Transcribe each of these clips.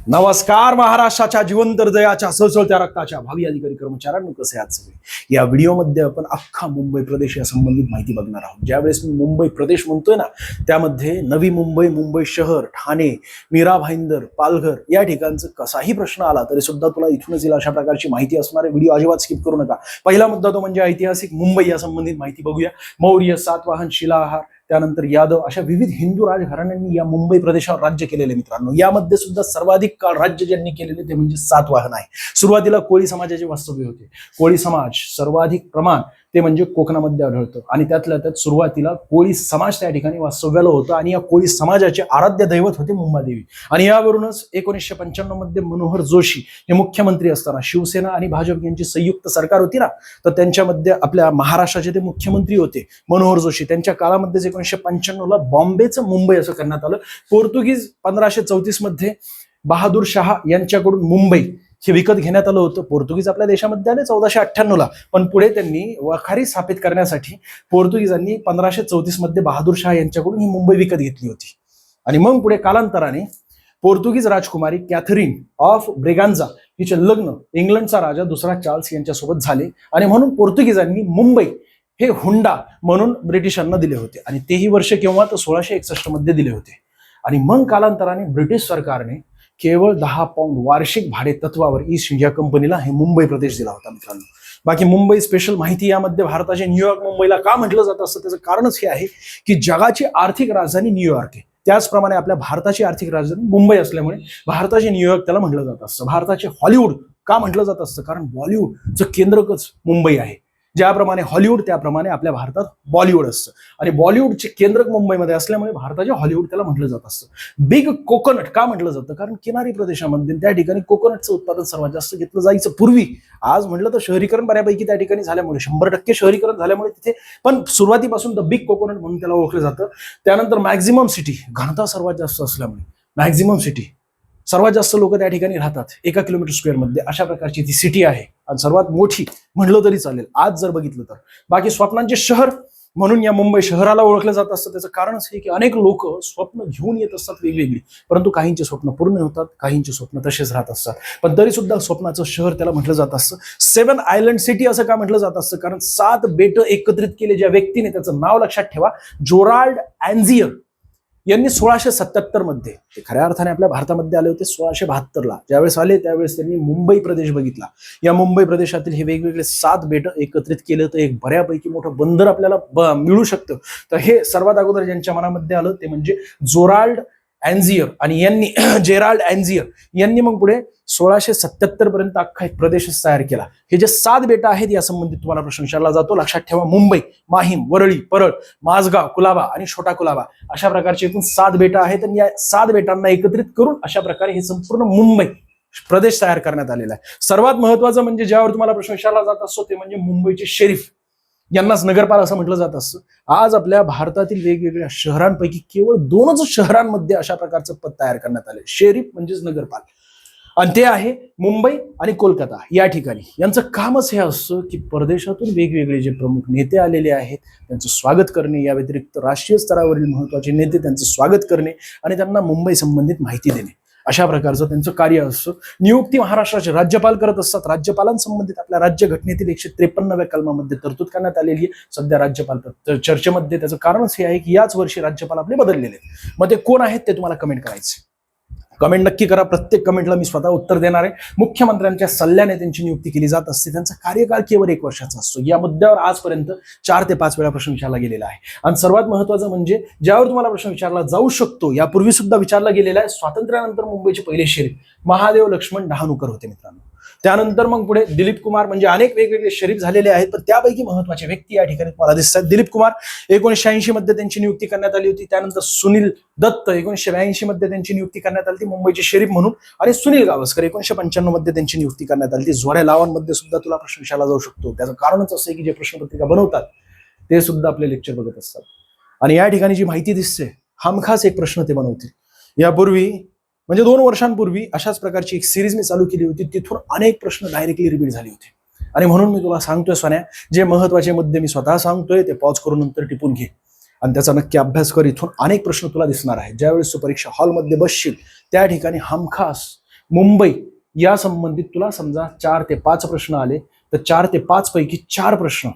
नमस्कार महाराष्ट्राच्या जिवंत हृदयाच्या सळसळत्या रक्ताच्या भावी अधिकारी कर्मचाऱ्यांनो, कसे आहात सगळे। या व्हिडिओमध्ये आपण अख्खा मुंबई प्रदेश या संबंधित माहिती बघणार आहोत। ज्यावेळेस मी मुंबई प्रदेश म्हणतोय ना, त्यामध्ये नवी मुंबई, मुंबई शहर, ठाणे, मीरा भाईंदर, पालघर या ठिकाणचा कसाही प्रश्न आला तरी सुद्धा तुला इथूनच येईल अशा प्रकारची माहिती असणार आहे। व्हिडिओ अजिबात स्किप करू नका। पहिला मुद्दा तो म्हणजे ऐतिहासिक मुंबई या संबंधित माहिती बघूया। मौर्य, सातवाहन, शिलाहार, त्यानंतर यादव अशा विविध हिंदू राजघराण्यांनी या मुंबई प्रदेशावर राज्य केलेले मित्रांनो। यामध्ये सुद्धा सर्वाधिक काळ राज्य ज्यांनी केलेले ते म्हणजे सातवाहन आहे। सुरुवातीला कोळी समाजाचे वास्तव्य होते। कोळी समाज सर्वाधिक प्रमाण ते म्हणजे कोकणामध्ये आढळतं आणि त्यातल्या त्यात सुरुवातीला कोळी समाज त्या ठिकाणी वास्तव्याला होता आणि या कोळी समाजाचे आराध्य दैवत होते मुंबादेवी। आणि यावरूनच 1995 मध्ये मनोहर जोशी हे मुख्यमंत्री असताना शिवसेना आणि भाजप यांची संयुक्त सरकार होती ना, तर त्यांच्यामध्ये आपल्या महाराष्ट्राचे ते मुख्यमंत्री होते मनोहर जोशी। त्यांच्या काळामध्ये 1995 ला बॉम्बेचं मुंबई असं करण्यात आलं। पोर्तुगीज 1534 मध्ये बहादूर शाह यांच्याकडून मुंबई हे विकत घेण्यात आलं होतं। पोर्तुगीज आपल्या देशामध्ये आले 1498 ला, पण पुढे त्यांनी वखारी स्थापित करण्यासाठी पोर्तुगीजांनी 1534 मध्ये बहादूर शाह यांच्याकडून ही मुंबई विकत घेतली होती। आणि मग पुढे कालांतराने पोर्तुगीज राजकुमारी कॅथरीन ऑफ ब्रेगांझा हिचे लग्न इंग्लंडचा राजा दुसरा चार्ल्स यांच्यासोबत झाले आणि म्हणून पोर्तुगीजांनी मुंबई हे हुंडा म्हणून ब्रिटिशांना दिले होते आणि तेही वर्ष केव्हा तर 1661 मध्ये दिले होते। आणि मग कालांतराने ब्रिटिश सरकारने केवळ 10 पाऊंड वार्षिक भाडे तत्वावर ईस्ट इंडिया कंपनीला हे मुंबई प्रदेश दिला होता मित्रांनो। बाकी मुंबई स्पेशल माहिती यामध्ये भारताचे न्यूयॉर्क मुंबईला का म्हटलं जात असतं त्याचं कारणच हे आहे की जगाची आर्थिक राजधानी न्यूयॉर्क आहे, त्याचप्रमाणे आपल्या भारताची आर्थिक राजधानी मुंबई असल्यामुळे भारताचे न्यूयॉर्क त्याला म्हटलं जात असतं। भारताचे हॉलिवूड का म्हटलं जात असतं, कारण बॉलिवूडचं केंद्रकच मुंबई आहे। ज्याप्रमाणे हॉलिवूड त्याप्रमाणे आपल्या भारतात बॉलिवूड असतं आणि बॉलिवूडचे केंद्रक मुंबईमध्ये असल्यामुळे भारताचे हॉलिवूड त्याला म्हटलं जात असतं। बिग कोकोनट का म्हटलं जातं, कारण किनारी प्रदेशामध्ये त्या ठिकाणी कोकोनटचं उत्पादन सर्वात जास्त घेतलं जायचं पूर्वी। आज म्हटलं तर शहरीकरण बऱ्यापैकी त्या ठिकाणी झाल्यामुळे 100% शहरीकरण झाल्यामुळे तिथे पण सुरुवातीपासून द बिग कोकोनट म्हणून त्याला ओळखलं जातं। त्यानंतर मॅक्झिमम सिटी, घनता सर्वात जास्त असल्यामुळे मॅक्झिमम सिटी, सर्वात जास्त लोक त्या ठिकाणी राहतात 1 किलोमीटर स्क्वेअर मध्ये, अशा प्रकारची ती सिटी आहे आणि सर्वात मोठी म्हणलं तरी चालेल आज जर बघितलं तर। बाकी स्वप्नांचे शहर म्हणून या मुंबई शहराला ओळखलं जात असतं। त्याचं कारणच हे की अनेक लोक स्वप्न घेऊन येत असतात वेगवेगळी, परंतु काहींचे स्वप्न पूर्ण होतात, काहींचे स्वप्न तसेच राहत असतात, पण तरी सुद्धा स्वप्नाचं शहर त्याला म्हटलं जात असतं। 7 आयलंड सिटी असं का म्हटलं जात असतं, कारण 7 बेट एकत्रित केले ज्या व्यक्तीने, त्याचं नाव लक्षात ठेवा, जोराल्ड अँझियर यांनी 1677 मध्ये, ते खऱ्या अर्थाने आपल्या भारतामध्ये आले होते 1672 ला। ज्यावेळेस आले त्यावेळेस त्यांनी मुंबई प्रदेश बघितला। या मुंबई प्रदेशातील हे वेगवेगळे 7 बेट एकत्रित केलं तर एक बऱ्यापैकी मोठं बंदर आपल्याला मिळू शकतं। तर हे सर्वात अगोदर ज्यांच्या मनामध्ये आलं ते म्हणजे जोराल्ड अँझियर आणि यांनी जेराल्ड अँझियर यांनी मग पुढे 1677 पर्यंत अख्खा एक प्रदेशच तयार केला। हे जे 7 बेटा आहेत या संबंधित तुम्हाला प्रश्न विचारला जातो, लक्षात ठेवा। मुंबई, माहीम, वरळी, परळ, माझगाव, कुलाबा आणि छोटा कुलाबा अशा प्रकारचे एकूण 7 बेटा आहेत आणि या 7 बेटांना एकत्रित करून अशा प्रकारे हे संपूर्ण मुंबई प्रदेश तयार करण्यात आलेला आहे। सर्वात महत्वाचं म्हणजे ज्यावर तुम्हाला प्रश्न विचारला जात असतो ते म्हणजे मुंबईचे शरीफ, यांनाच नगरपाल असं म्हटलं जात असतं। आज आपल्या भारतातील वेगवेगळ्या शहरांपैकी केवळ 2च शहरांमध्ये अशा प्रकारचं पद तयार करण्यात आले, शरीफ म्हणजेच नगरपाल, आणि ते आहे मुंबई आणि कोलकाता या ठिकाणी। यांचं कामच हे असतं की परदेशातून वेगवेगळे जे प्रमुख नेते आलेले आहेत त्यांचं स्वागत करणे, या व्यतिरिक्त राष्ट्रीय स्तरावरील महत्वाचे नेते त्यांचं स्वागत करणे आणि त्यांना मुंबई संबंधित माहिती देणे, अशा प्रकारचं त्यांचं कार्य असतं। नियुक्ती महाराष्ट्राचे राज्यपाल करत असतात। राज्यपालांसंबंधित आपल्या राज्यघटनेतील 153व्या कलमामध्ये तरतूद करण्यात आलेली आहे। सध्या राज्यपाल चर्चेमध्ये, त्याचं कारणच हे आहे की याच वर्षी राज्यपाल आपले बदललेले आहेत। मग ते कोण आहेत ते तुम्हाला कमेंट करायचे, कमेंट नक्की करा। प्रत्येक कमेंटला मी स्वतः उत्तर देणार आहे। मुख्यमंत्र्यांच्या सल्ल्याने त्यांची नियुक्ती केली जात असते। त्यांचा कार्यकाळ केवळ 1 वर्षाचा असतो। या मुद्द्यावर आजपर्यंत 4 ते 5 वेळा प्रश्न विचारला गेलेला आहे आणि सर्वात महत्वाचं म्हणजे ज्यावर तुम्हाला प्रश्न विचारला जाऊ शकतो, यापूर्वी सुद्धा विचारला गेलेला आहे, स्वातंत्र्यानंतर मुंबईचे पहिले शरीफ महादेव लक्ष्मण डहाणूकर होते मित्रांनो। त्यानंतर मग पुढे दिलीप कुमार, म्हणजे अनेक वेगवेगळे शरीफ झालेले आहेत, पण त्यापैकी महत्वाचे व्यक्ती या ठिकाणी मला दिसतात। दिलीप कुमार 1986 मध्ये त्यांची नियुक्ती करण्यात आली होती। त्यानंतर सुनील दत्त 1982 मध्ये त्यांची नियुक्ती करण्यात आली होती मुंबईचे शरीफ म्हणून, आणि सुनील गावस्कर 1995 मध्ये त्यांची नियुक्ती करण्यात आली होती। जोड्या लावांमध्ये सुद्धा तुला प्रश्न विचारला जाऊ शकतो। त्याचं कारणच असं आहे की जे प्रश्नपत्रिका बनवतात ते सुद्धा आपले लेक्चर बघत असतात आणि या ठिकाणी जी माहिती दिसते हमखास एक प्रश्न ते बनवतील। यापूर्वी म्हणजे 2 वर्षांपूर्वी अशाच प्रकारची एक सिरीज मी चालू केली होती, तिथून अनेक प्रश्न डायरेक्टली रिपीट झाले होते आणि म्हणून मी तुला सांगतोय सोन्या, जे महत्वाचे मुद्दे मी स्वतः सांगतोय ते पॉज करून नंतर टिपून घे आणि त्याचा नक्की अभ्यास कर। इथून अनेक प्रश्न तुला दिसणार आहेत। ज्यावेळेस तू परीक्षा हॉलमध्ये बसशील त्या ठिकाणी हमखास मुंबई या संबंधित तुला समजा 4 ते 5 प्रश्न आले तर 4 ते 5 पैकी 4 प्रश्न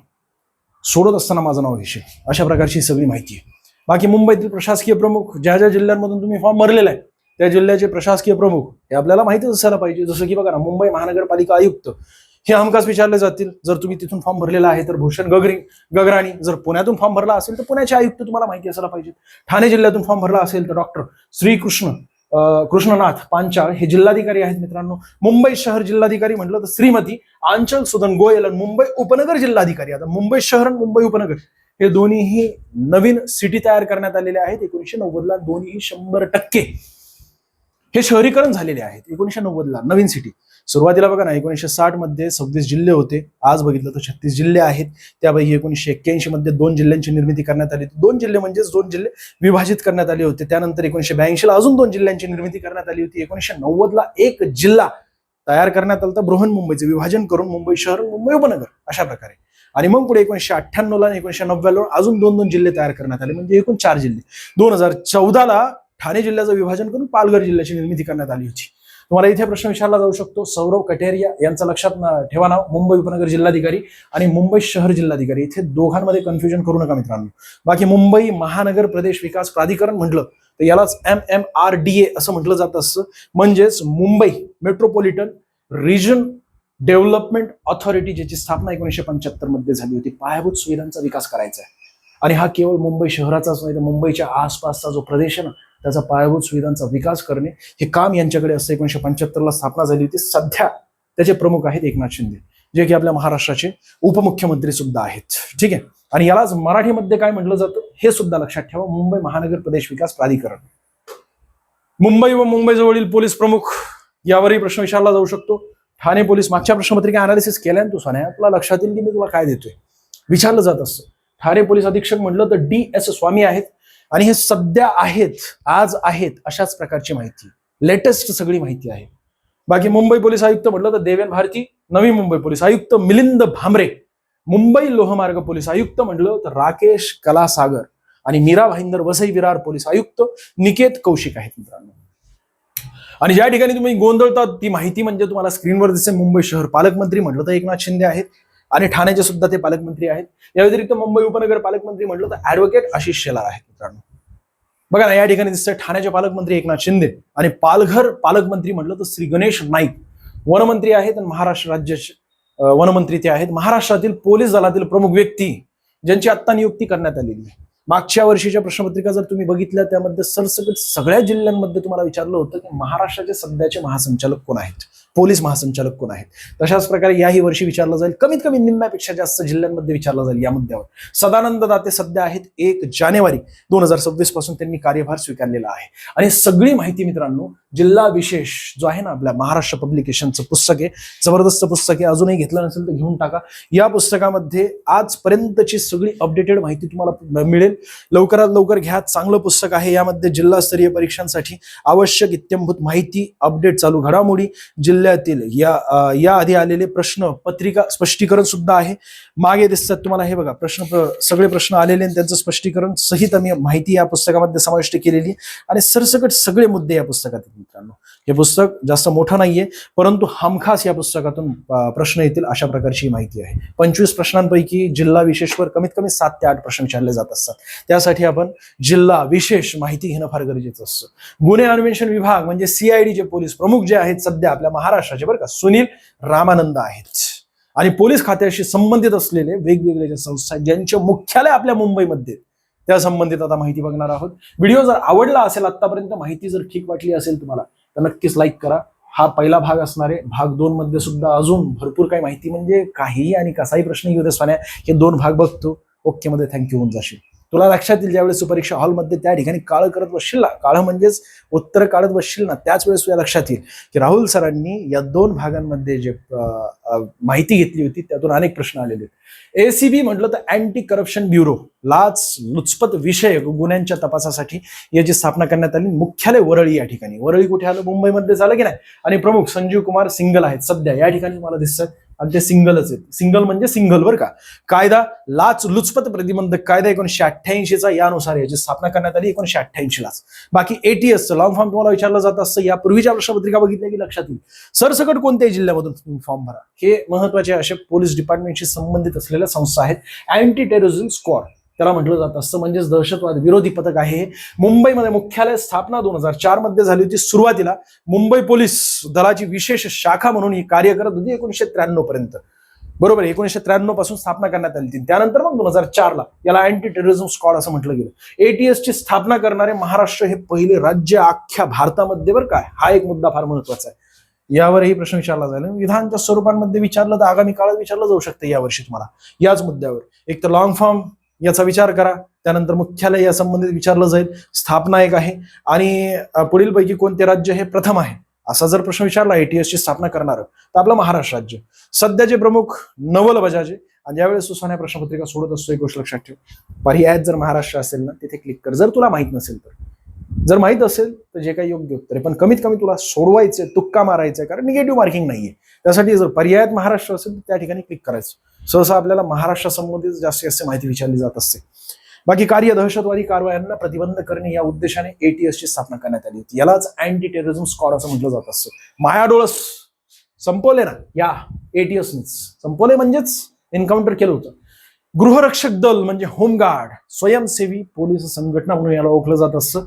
सोडत असताना माझं नाव घेशील, अशा प्रकारची सगळी माहिती आहे. बाकी मुंबईतील प्रशासकीय प्रमुख ज्या ज्या जिल्ह्यांमधून तुम्ही फॉर्म भरलेला आहे त्या जिल्ह्याचे प्रशासकीय प्रमुख हे आपल्याला माहितीच असायला पाहिजे. जसं की बघा ना, मुंबई महानगरपालिका आयुक्त हे हमखास विचारले जातील. जर तुम्ही तिथून फॉर्म भरलेला आहे तर भूषण गगराणी. जर पुण्यातून फॉर्म भरला असेल तर पुण्याचे आयुक्त तुम्हाला माहिती असायला पाहिजे. ठाणे जिल्ह्यातून फॉर्म भरला असेल तर डॉक्टर कृष्णनाथ पांचाळ हे जिल्हाधिकारी आहेत मित्रांनो. मुंबई शहर जिल्हाधिकारी म्हटलं तर श्रीमती आंचल सुदन गोयल. मुंबई उपनगर जिल्हाधिकारी, आता मुंबई शहर आणि मुंबई उपनगर हे दोन्हीही नवीन सिटी तयार करण्यात आलेले आहेत 1990ला. दोन्ही 100% हे शहरीकरण झालेले आहेत 1990ला. नवीन सिटी सुरुवातीला बघा ना, 1960 मध्ये 26 जिल्हे होते, आज बघितलं तर 36 जिल्हे आहेत. त्यापैकी 1981 मध्ये 2 जिल्ह्यांची निर्मिती करण्यात आली. 2 जिल्हे म्हणजेच 2 जिल्हे विभाजित करण्यात आले होते. त्यानंतर 1982 ला अजून 2 जिल्ह्यांची निर्मिती करण्यात आली होती. 1990ला एक जिल्हा तयार करण्यात आला, बृहन्मुंबईचे विभाजन करून मुंबई शहर मुंबई उपनगर अशा प्रकारे. आणि मग पुढे 1998ला आणि 1990ला अजून 2 जिल्हे तयार करण्यात आले, म्हणजे एकूण 4 जिल्हे. 2014ला ठाणे जिल्ह्याचं विभाजन करून पालघर जिल्ह्याची निर्मिती करण्यात आली होती. तुम्हाला इथे प्रश्न विचारला जाऊ शकतो. सौरव कटेरिया यांचं लक्षात ठेवा नाव, मुंबई उपनगर जिल्हाधिकारी आणि मुंबई शहर जिल्हाधिकारी. इथे दोघांमध्ये कन्फ्युजन करू नका मित्रांनो. बाकी मुंबई महानगर प्रदेश विकास प्राधिकरण म्हटलं तर यालाच MMRDA असं म्हटलं जात असतं, म्हणजेच Mumbai metropolitan region development authority, ज्याची स्थापना 1975 मध्ये झाली होती. पायाभूत सुविधांचा विकास करायचा आहे आणि हा केवळ मुंबई शहराचाच नाही तर मुंबईच्या आसपासचा जो प्रदेश आहे ना त्याचा पायाभूत सुविधांचा विकास करणे हे काम यांच्याकडे असतं. 1975ला स्थापना झाली होती. सध्या त्याचे प्रमुख आहेत एकनाथ शिंदे, जे की आपल्या महाराष्ट्राचे उपमुख्यमंत्री सुद्धा आहेत. ठीक आहे. आणि यालाच मराठीमध्ये काय म्हटलं जातं हे सुद्धा लक्षात ठेवा, मुंबई महानगर प्रदेश विकास प्राधिकरण. मुंबई व मुंबईजवळील पोलीस प्रमुख यावरही प्रश्न विचारला जाऊ शकतो. ठाणे पोलीस, मागच्या प्रश्नपत्रिका अनालिसिस केल्या तू सान्या, तुला लक्षात येईल की मी तुला काय देतोय, विचारलं जात असतं. ठाणे पोलीस अधीक्षक म्हटलं तर DS स्वामी आहेत आणि हे सध्या आहेत, आज आहेत अशाच प्रकारची माहिती, लेटेस्ट सगळी माहिती आहे. बाकी मुंबई पोलीस आयुक्त म्हटलं तर देवेन भारती. नवी मुंबई पोलीस आयुक्त मिलिंद भामरे. मुंबई लोहमार्ग पोलीस आयुक्त म्हटलं तर राकेश कलासागर. आणि मीरा भाईंदर वसई विरार पोलीस आयुक्त निकेत कौशिक आहेत मित्रांनो. आणि ज्या ठिकाणी तुम्ही गोंधळतात ती माहिती म्हणजे तुम्हाला स्क्रीनवर दिसेल. मुंबई शहर पालकमंत्री म्हटलं तर एकनाथ शिंदे आहेत आणि ठाण्याचे सुद्धा ते पालकमंत्री आहेत. या व्यतिरिक्त मुंबई उपनगर पालकमंत्री म्हटलं तर ऍडव्होकेट आशिष शेलार आहेत मित्रांनो. बघा ना, या ठिकाणी दिसतंय ठाण्याचे पालकमंत्री एकनाथ शिंदे आणि पालघर पालकमंत्री म्हटलं तर श्री गणेश नाईक. वनमंत्री आहेत आणि महाराष्ट्र राज्याचे वनमंत्री ते आहेत. महाराष्ट्रातील पोलीस दलातील प्रमुख व्यक्ती ज्यांची आत्ता नियुक्ती करण्यात आलेली आहे. मागच्या वर्षीच्या प्रश्नपत्रिका जर तुम्ही बघितल्या त्यामध्ये सरसकट सगळ्या जिल्ह्यांमध्ये तुम्हाला विचारलं होतं की महाराष्ट्राचे सध्याचे महासंचालक कोण आहेत, पोलीस महासंचालक कोण आहेत. तशाच प्रकारे याही वर्षी विचारलं जाईल, कमीत कमी निम्म्यापेक्षा जास्त जिल्ह्यांमध्ये विचारलं जाईल या मुद्द्यावर. सदानंद दाते सध्या आहेत. 1 जानेवारी 2026 पासून त्यांनी कार्यभार स्वीकारलेला आहे. आणि सगळी माहिती मित्रांनो जिल्हा विशेष जो आहे ना आपल्या महाराष्ट्र पब्लिकेशनचं पुस्तक आहे, जबरदस्त पुस्तक आहे. अजूनही घेतलं नसेल तर घेऊन टाका. या पुस्तकामध्ये आजपर्यंतची सगळी अपडेटेड माहिती तुम्हाला मिळेल. लवकरात लवकर घ्या, चांगलं पुस्तक आहे. यामध्ये जिल्हास्तरीय परीक्षांसाठी आवश्यक इत्यंभूत माहिती, अपडेट, चालू घडामोडी, जिल्ह्यातील या आधी आलेले प्रश्न पत्रिका स्पष्टीकरण सुद्धा आहे. मागे दिसतात तुम्हाला हे बघा सगळे प्रश्न आलेले आणि त्यांचं स्पष्टीकरण सहित आम्ही माहिती या पुस्तकामध्ये समाविष्ट केलेली आणि सरसकट सगळे मुद्दे या पुस्तकात मित्रांनो. हे पुस्तक जास्त मोठं नाहीये परंतु हमखास या पुस्तकातून प्रश्न येतील अशा प्रकारची माहिती आहे. 25 प्रश्नांपैकी जिल्हा विशेषवर कमीत कमी 7 ते 8 प्रश्न विचारले जात असतात. त्यासाठी आपण जिल्हा विशेष माहिती घेणं फार गरजेचं असतं. गुन्हे अन्वेषण विभाग म्हणजे CID चे पोलीस प्रमुख जे आहेत सध्या आपल्या महाराष्ट्राचे बरं का, सुनील रामानंद आहेत. आणि पोलीस खात्याशी संबंधित असलेले वेगवेगळे जे संस्था ज्यांचे मुख्यालय आपल्या मुंबईमध्ये, त्या संबंधित आता माहिती बघणार आहोत. व्हिडिओ जर आवडला असेल, आतापर्यंत माहिती जर ठीक वाटली असेल तुम्हाला तर नक्कीच लाईक करा. हा पहिला भाग असणार आहे. भाग 2 मध्ये सुद्धा अजून भरपूर काही माहिती, म्हणजे काही आणि कसाही प्रश्न घेऊ दे सोन्या, हे 2 भाग बघतो. ओके मध्ये थँक्यू होऊन जाशील. तुला लक्षात येईल ज्यावेळेस परीक्षा हॉलमध्ये त्या ठिकाणी काळं करत बसशील ना, काळं म्हणजेच उत्तर काढत बसशील ना, त्याच वेळेस तुला लक्षात येईल की राहुल सरांनी या 2 भागांमध्ये जे माहिती घेतली होती त्यातून अनेक प्रश्न आलेले. ACB म्हटलं तर अँटी करप्शन ब्युरो, लुचपत विषयक गुन्ह्यांच्या तपासासाठी याची स्थापना करण्यात आली. मुख्यालय वरळी या ठिकाणी. वरळी कुठे आलं? मुंबईमध्ये झालं की नाही. आणि प्रमुख संजीव कुमार सिंगल आहेत सध्या या ठिकाणी तुम्हाला दिसतात. आणि ते सिंगलच आहेत. सिंगल म्हणजे सिंगल बरं का. कायदा लाचलुचपत प्रतिबंधक कायदा 1988चा, यानुसार याची स्थापना करण्यात आली 1988लाच. बाकी ATS लॉंग फॉर्म तुम्हाला विचारलं जात असतं. या पूर्वीच्या प्रश्नपत्रिका बघितल्या की लक्षात येईल. सरसकट कोणत्याही जिल्ह्यामधून तुम्ही फॉर्म भरा. हे महत्वाचे असे पोलीस डिपार्टमेंटशी संबंधित असलेल्या संस्था आहेत. अँटी टेररिझम स्क्वॉड त्याला म्हटलं जात असतं, म्हणजेच दहशतवाद विरोधी पथक आहे. मुंबईमध्ये मुख्यालय स्थापना 2004 मध्ये झाली होती. सुरुवातीला मुंबई पोलीस दलाची विशेष शाखा म्हणून ही कार्य करत होती 1993 पर्यंत. बरोबर, 1993 पासून स्थापना करण्यात आली होती. त्यानंतर मग 2004ला याला अँटी टेररिझम स्क्वॉड असं म्हटलं गेलं. ATS ची स्थापना करणारे महाराष्ट्र हे पहिले राज्य अख्ख्या भारतामध्ये बरं काय. हा एक मुद्दा फार महत्वाचा आहे. यावरही प्रश्न विचारला जाईल. विधानच्या स्वरूपांमध्ये विचारलं तर आगामी काळात विचारलं जाऊ शकतं यावर्षी तुम्हाला याच मुद्द्यावर. एक तर लॉंग फॉर्म याचा विचार करा, त्यानंतर मुख्यालय या संबंधित विचारलं जाईल, स्थापना एक आहे, आणि पुढीलपैकी कोणते राज्य हे प्रथम आहे असा जर प्रश्न विचारला ATS ची स्थापना करणार तर आपलं महाराष्ट्र राज्य. सध्याचे प्रमुख नवल बजाजे. आणि ज्यावेळेस तू सोन्या प्रश्नपत्रिका सोडत असतो एक गोष्ट लक्षात ठेव, पर्यायात जर महाराष्ट्र असेल ना तिथे क्लिक कर. जर तुला माहित नसेल तर, जर माहित असेल तर जे काही योग्य उत्तर आहे, पण कमीत कमी तुला सोडवायचंय, तुक्का मारायचंय, कारण निगेटिव्ह मार्किंग नाहीये. त्यासाठी जर पर्यायात महाराष्ट्र असेल तर त्या ठिकाणी क्लिक करायचं. सहसा आपल्याला महाराष्ट्रासंबंधित जास्तीत जास्त माहिती विचारली जात असते. बाकी कार्य दहशतवादी कारवायांना प्रतिबंध करणे या उद्देशाने ATS ची स्थापना करण्यात आली होती. यालाच अँटी टेररिझम स्क्वॉड असं म्हटलं जात असतं. मायाडोळस संपवले ना या ATSनेच. संपवले म्हणजेच एन्काउंटर केलं होतं. गृहरक्षक दल म्हणजे होमगार्ड, स्वयंसेवी पोलीस संघटना म्हणून याला ओळखलं जात असतं.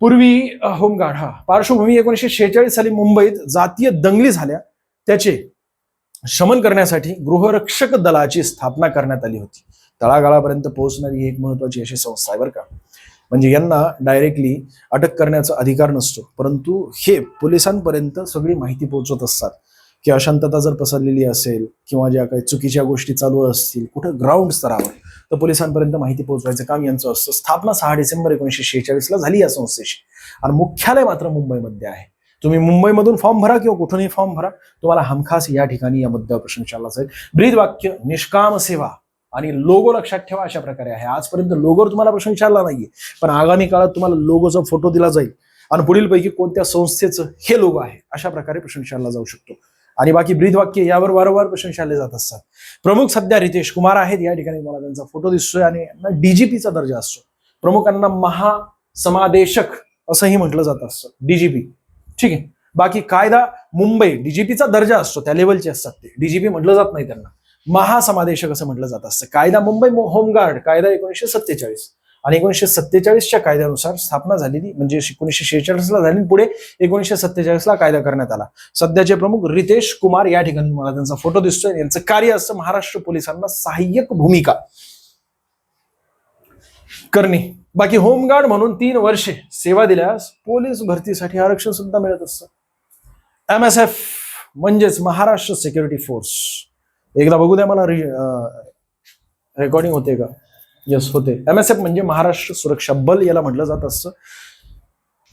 पूर्वी होमगार्ड हा पार्श्वभूमी 1946 साली मुंबईत जातीय दंगली झाल्या, त्याचे शमन करण्यासाठी गृहरक्षक दलाची स्थापना करण्यात आली होती. तळागाळापर्यंत पोहोचणारी एक महत्वाची अशी संस्था आहे बरं का. म्हणजे यांना डायरेक्टली अटक करण्याचा अधिकार नसतो, परंतु हे पोलिसांपर्यंत सगळी माहिती पोहोचवत असतात की अशांतता जर पसरलेली असेल किंवा ज्या काही चुकीच्या गोष्टी चालू असतील कुठं ग्राउंड स्तरावर, तर पोलिसांपर्यंत माहिती पोहोचवायचं काम यांचं असतं. स्थापना 6 डिसेंबर 1946ला झाली या संस्थेची, आणि मुख्यालय मात्र मुंबईमध्ये आहे. तुम्ही मुंबईमधून फॉर्म भरा किंवा कुठूनही फॉर्म भरा, तुम्हाला हमखास या ठिकाणी या मुद्द्यावर प्रश्न विचारला जाईल. ब्रीद वाक्य, निष्काम सेवा आणि लोगो लक्षात ठेवा अशा प्रकारे आहे. आजपर्यंत लोगोवर तुम्हाला प्रश्न विचारला नाहीये, पण आगामी काळात तुम्हाला लोगोचा फोटो दिला जाईल आणि पुढीलपैकी कोणत्या संस्थेचं हे लोगो आहे अशा प्रकारे प्रश्न विचारला जाऊ शकतो. आणि बाकी ब्रीद वाक्य यावर वारंवार प्रश्न विचारले जात असतात. प्रमुख सध्या रितेश कुमार आहेत. या ठिकाणी मला त्यांचा फोटो दिसतोय आणि DGPचा दर्जा असतो. प्रमुखांना महासमादेशक असंही म्हटलं जात असतं, DGP. ठीक आहे. बाकी कायदा मुंबई DGPचा दर्जा असतो, त्या लेवलचे असतात ते. DGP म्हटलं जात नाही त्यांना, महासमादेशक असं म्हटलं जात असतं. कायदा मुंबई होमगार्ड कायदा 1947, आणि 1947च्या कायद्यानुसार स्थापना झालेली, म्हणजे 1946ला झाली, पुढे 1947ला कायदा करण्यात आला. सध्याचे प्रमुख रितेश कुमार. या ठिकाणी मला त्यांचा फोटो दिसतोय. यांचं कार्य असतं महाराष्ट्र पोलिसांना सहाय्यक भूमिका करणे. बाकी होमगार्ड म्हणून 3 वर्षे सेवा दिल्यास पोलीस भरतीसाठी आरक्षण सुद्धा मिळत असतं. MSF म्हणजेच महाराष्ट्र सिक्युरिटी फोर्स. एकदा बघू द्या मला, रेकॉर्डिंग होते का? यस होते. MSF म्हणजे महाराष्ट्र सुरक्षा बल याला म्हटलं जात असतं.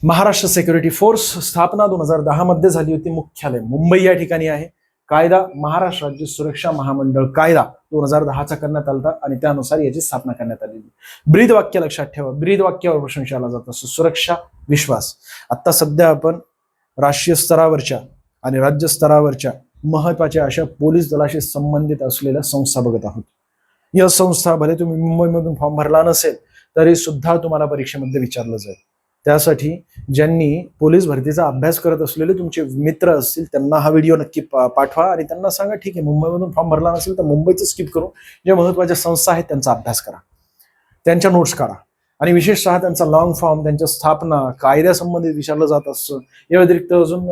महाराष्ट्र सिक्युरिटी फोर्स स्थापना 2010 मध्ये झाली होती. मुख्यालय मुंबई या ठिकाणी आहे. कायदा महाराष्ट्र राज्य सुरक्षा महामंडळ कायदा 2010चा करण्यात आला आणि त्यानुसार याची स्थापना करण्यात आलेली. ब्रीद वाक्य लक्षात ठेवा. ब्रीद वाक्यावर प्रश्न विचारला जात असतो. सुरक्षा, विश्वास. आता सध्या आपण राष्ट्रीय स्तरावरच्या आणि राज्य स्तरावरच्या महत्वाच्या अशा पोलीस दलाशी संबंधित असलेल्या संस्था बघत आहोत. या संस्था भले तुम्ही मुंबईमधून फॉर्म भरला नसेल तरी सुद्धा तुम्हाला परीक्षेमध्ये विचारलं जाईल. त्यासाठी ज्यांनी पोलीस भरतीचा अभ्यास करत असलेले तुमचे मित्र असतील त्यांना हा व्हिडिओ नक्की पाठवा आणि त्यांना सांगा ठीक आहे मुंबईमधून फॉर्म भरला नसेल तर मुंबईचं स्किप करून ज्या महत्वाच्या संस्था आहेत त्यांचा अभ्यास करा, त्यांच्या नोट्स काढा, आणि विशेषतः त्यांचा लॉंग फॉर्म, त्यांच्या स्थापना, कायद्यासंबंधित विचारलं जात असतं. या व्यतिरिक्त अजून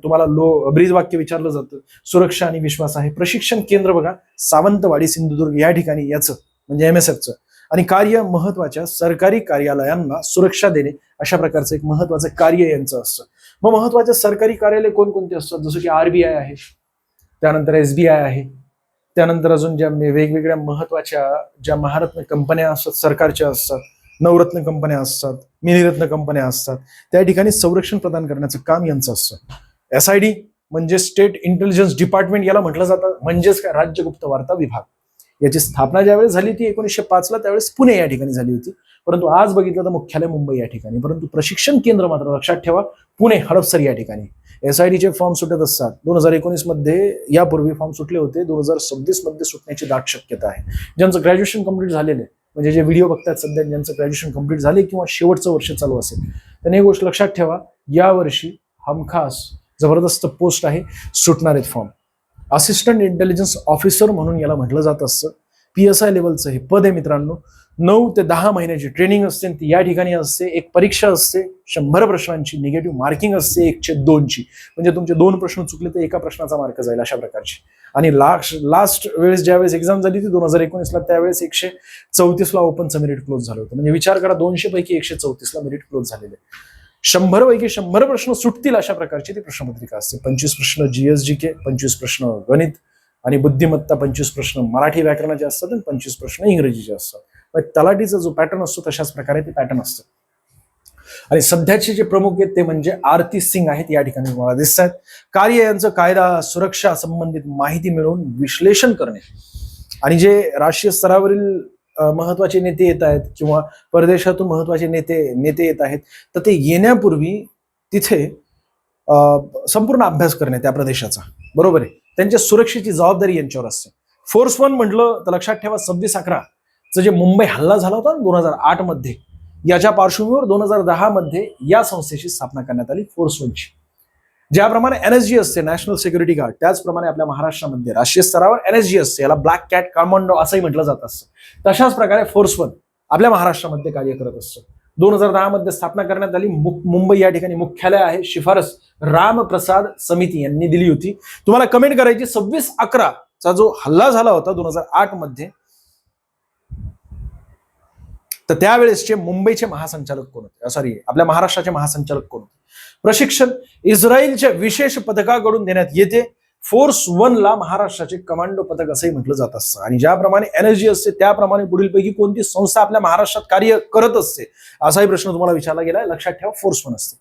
तुम्हाला ब्रीद वाक्य विचारलं जातं. सुरक्षा आणि विश्वास आहे. प्रशिक्षण केंद्र बघा, सावंतवाडी सिंधुदुर्ग या ठिकाणी याचं म्हणजे MSFचं. आणि कार्य महत्वाच्या सरकारी कार्यालयांना सुरक्षा देणे अशा प्रकारचं एक महत्वाचं कार्य यांचं असतं. मग महत्वाच्या सरकारी कार्यालय कोणकोणते असतात? जसं की RBI आहे, त्यानंतर SBI आहे, त्यानंतर अजून ज्या वेगवेगळ्या महत्वाच्या ज्या महारत्न कंपन्या असतात, सरकारच्या असतात, नवरत्न कंपन्या असतात, मिनिरत्न कंपन्या असतात, त्या ठिकाणी संरक्षण प्रदान करण्याचं काम यांचं असतं. SID म्हणजे स्टेट इंटेलिजन्स डिपार्टमेंट याला म्हटलं जातं, म्हणजेच काय राज्य गुप्त वार्ता विभाग. याची स्थापना ज्यावेळेस झाली ती 1905 ला, त्यावेळेस पुणे या ठिकाणी झाली होती. परंतु आज बघितलं तर मुख्यालय मुंबई या ठिकाणी, परंतु प्रशिक्षण केंद्र मात्र लक्षात ठेवा पुणे हडपसर या ठिकाणी. SIDचे फॉर्म सुटत असतात. 2019 मध्ये यापूर्वी फॉर्म सुटले होते, 2026 मध्ये सुटण्याची दाट शक्यता आहे. ज्यांचं ग्रॅज्युएशन कंप्लीट झालेलं आहे, म्हणजे जे व्हिडिओ बघतात सध्या, ज्यांचं ग्रॅज्युएशन कंप्लीट झाले किंवा शेवटचं वर्ष चालू असेल, त्यांनी एक गोष्ट लक्षात ठेवा, यावर्षी हमखास जबरदस्त पोस्ट आहे, सुटणार आहेत फॉर्म. असिस्टंट इंटेलिजन्स ऑफिसर म्हणून याला म्हटलं जात असतं. PSI लेवलचं हे पद आहे मित्रांनो. 9 ते 10 महिन्याची ट्रेनिंग असते, ती या ठिकाणी असते. एक परीक्षा असते 100 प्रश्नांची, निगेटिव्ह मार्किंग असते 1/2ची, म्हणजे तुमचे 2 प्रश्न चुकले तर एका प्रश्नाचा मार्क जाईल, अशा प्रकारची. आणि लास्ट वेळेस ज्यावेळेस एक्झाम झाली ती 2019 ला, त्यावेळेस 134 ला ओपनचं मेरिट क्लोज झालं होतं. म्हणजे विचार करा, 200 पैकी 134 ला मेरिट क्लोज झालेले. 100 पैकी 100 प्रश्न सुटतील अशा प्रकारची ती प्रश्नपत्रिका असते. 25 प्रश्न GSGK, 25 प्रश्न गणित आणि बुद्धिमत्ता, 25 प्रश्न मराठी व्याकरणाचे असतात आणि 25 प्रश्न इंग्रजीचे असतात. तलाठीचा जो पॅटर्न असतो तशाच प्रकारे ते पॅटर्न असतं. आणि सध्याचे जे प्रमुख आहेत ते म्हणजे आरती सिंग आहेत, या ठिकाणी मला दिसत आहेत. कार्य यांचं कायदा सुरक्षा संबंधित माहिती मिळवून विश्लेषण करणे, आणि जे राष्ट्रीय स्तरावरील महत्वाचे नेते येत आहेत किंवा परदेशातून महत्वाचे नेते येत आहेत, तर ते येण्यापूर्वी तिथे संपूर्ण अभ्यास करणे त्या प्रदेशाचा, बरोबर आहे. त्यांच्या सुरक्षेची जबाबदारी यांच्यावर असते. फोर्स 1 म्हटलं तर लक्षात ठेवा, 26/11 जे मुंबई हल्ला झाला होता 2008 मध्ये, याच्या पार्श्वभूमीवर 2010 मध्ये या संस्थेची स्थापना करण्यात आली, फोर्स 1ची. ज्याप्रमाणे NSG असते, नॅशनल सिक्युरिटी गार्ड, त्याचप्रमाणे आपल्या महाराष्ट्रामध्ये राष्ट्रीय स्तरावर NSG असते, याला ब्लॅक कॅट कमांडो असंही म्हटलं जात असतं. तशाच प्रकारे फोर्स 1 आपल्या महाराष्ट्रामध्ये कार्य करत असतं. 2010 मध्ये स्थापना करण्यात आली. मुंबई या ठिकाणी मुख्यालय आहे. शिफारस रामप्रसाद समिती यांनी दिली होती. तुम्हाला कमेंट करायची, 26/11 चा जो हल्ला झाला होता 2008 मध्ये, तर त्यावेळेसचे मुंबईचे महासंचालक कोण होते, सॉरी आपल्या महाराष्ट्राचे महासंचालक कोण होते. प्रशिक्षण इस्रायलच्या विशेष पथकाकडून देण्यात येते. फोर्स 1 ला महाराष्ट्राचे कमांडो पथक असंही म्हटलं जात असतं. आणि ज्याप्रमाणे NSG असते त्याप्रमाणे पुढीलपैकी कोणती संस्था आपल्या महाराष्ट्रात कार्य करत असते, असाही प्रश्न तुम्हाला विचारला गेला. लक्षात ठेवा, फोर्स 1 असते.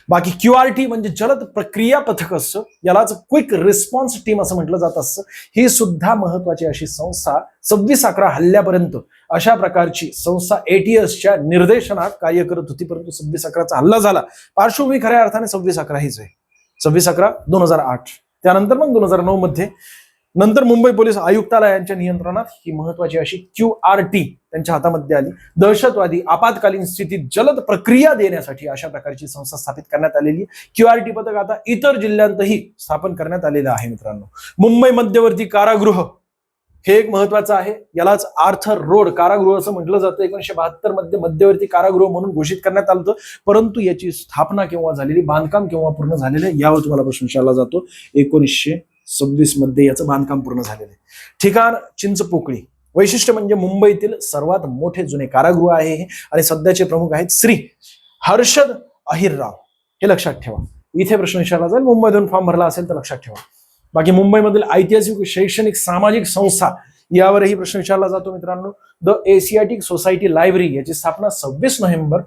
बाकी QRT म्हणजे जलद प्रक्रिया पथक असतं, यालाच क्विक रिस्पॉन्स टीम असं म्हटलं जात असतं. ही सुद्धा महत्वाची अशी संस्था 26/11 हल्ल्यापर्यंत अशा प्रकारची संस्था ATSच्या निर्देशनात कार्य करत होती. परंतु 26/11चा हल्ला झाला, पार्श्वभूमी खऱ्या अर्थाने 26/11 हीच आहे. 26/11 2008, त्यानंतर मग 2009 मध्ये नंतर मुंबई पोलीस आयुक्तालयाच्या नियंत्रणात ही महत्वाची अशी QRT त्यांच्या हातामध्ये आली. दहशतवादी आपत्कालीन स्थितीत जलद प्रक्रिया देण्यासाठी अशा प्रकारची संस्था स्थापित करण्यात आलेली. QRT पथक आता इतर जिल्ह्यांतही स्थापन करण्यात आलेलं आहे मित्रांनो. मुंबई मध्यवर्ती कारागृह हे एक महत्वाचं आहे. यालाच आर्थर रोड कारागृह असं म्हटलं जातं. 1972 मध्ये मध्यवर्ती कारागृह म्हणून घोषित करण्यात आलं होतं, परंतु याची स्थापना केव्हा झालेली, बांधकाम केव्हा पूर्ण झालेलं आहे, यावर तुम्हाला प्रश्न विचारला जातो. 1926 मध्ये याचं बांधकाम पूर्ण झालेलं आहे. ठिकाण चिंचपोकळी. वैशिष्ट्य म्हणजे मुंबईतील सर्वात मोठे जुने कारागृह आहे हे, आणि सध्याचे प्रमुख आहेत श्री हर्षद अहिरराव. हे लक्षात ठेवा. इथे प्रश्न विचारला जाईल, मुंबईतून फॉर्म भरला असेल तर लक्षात ठेवा. बाकी मुंबईमधील ऐतिहासिक, शैक्षणिक, सामाजिक संस्था यावरही प्रश्न विचारला जातो मित्रांनो. द एशियाटिक सोसायटी लायब्ररी याची स्थापना 26 नोव्हेंबर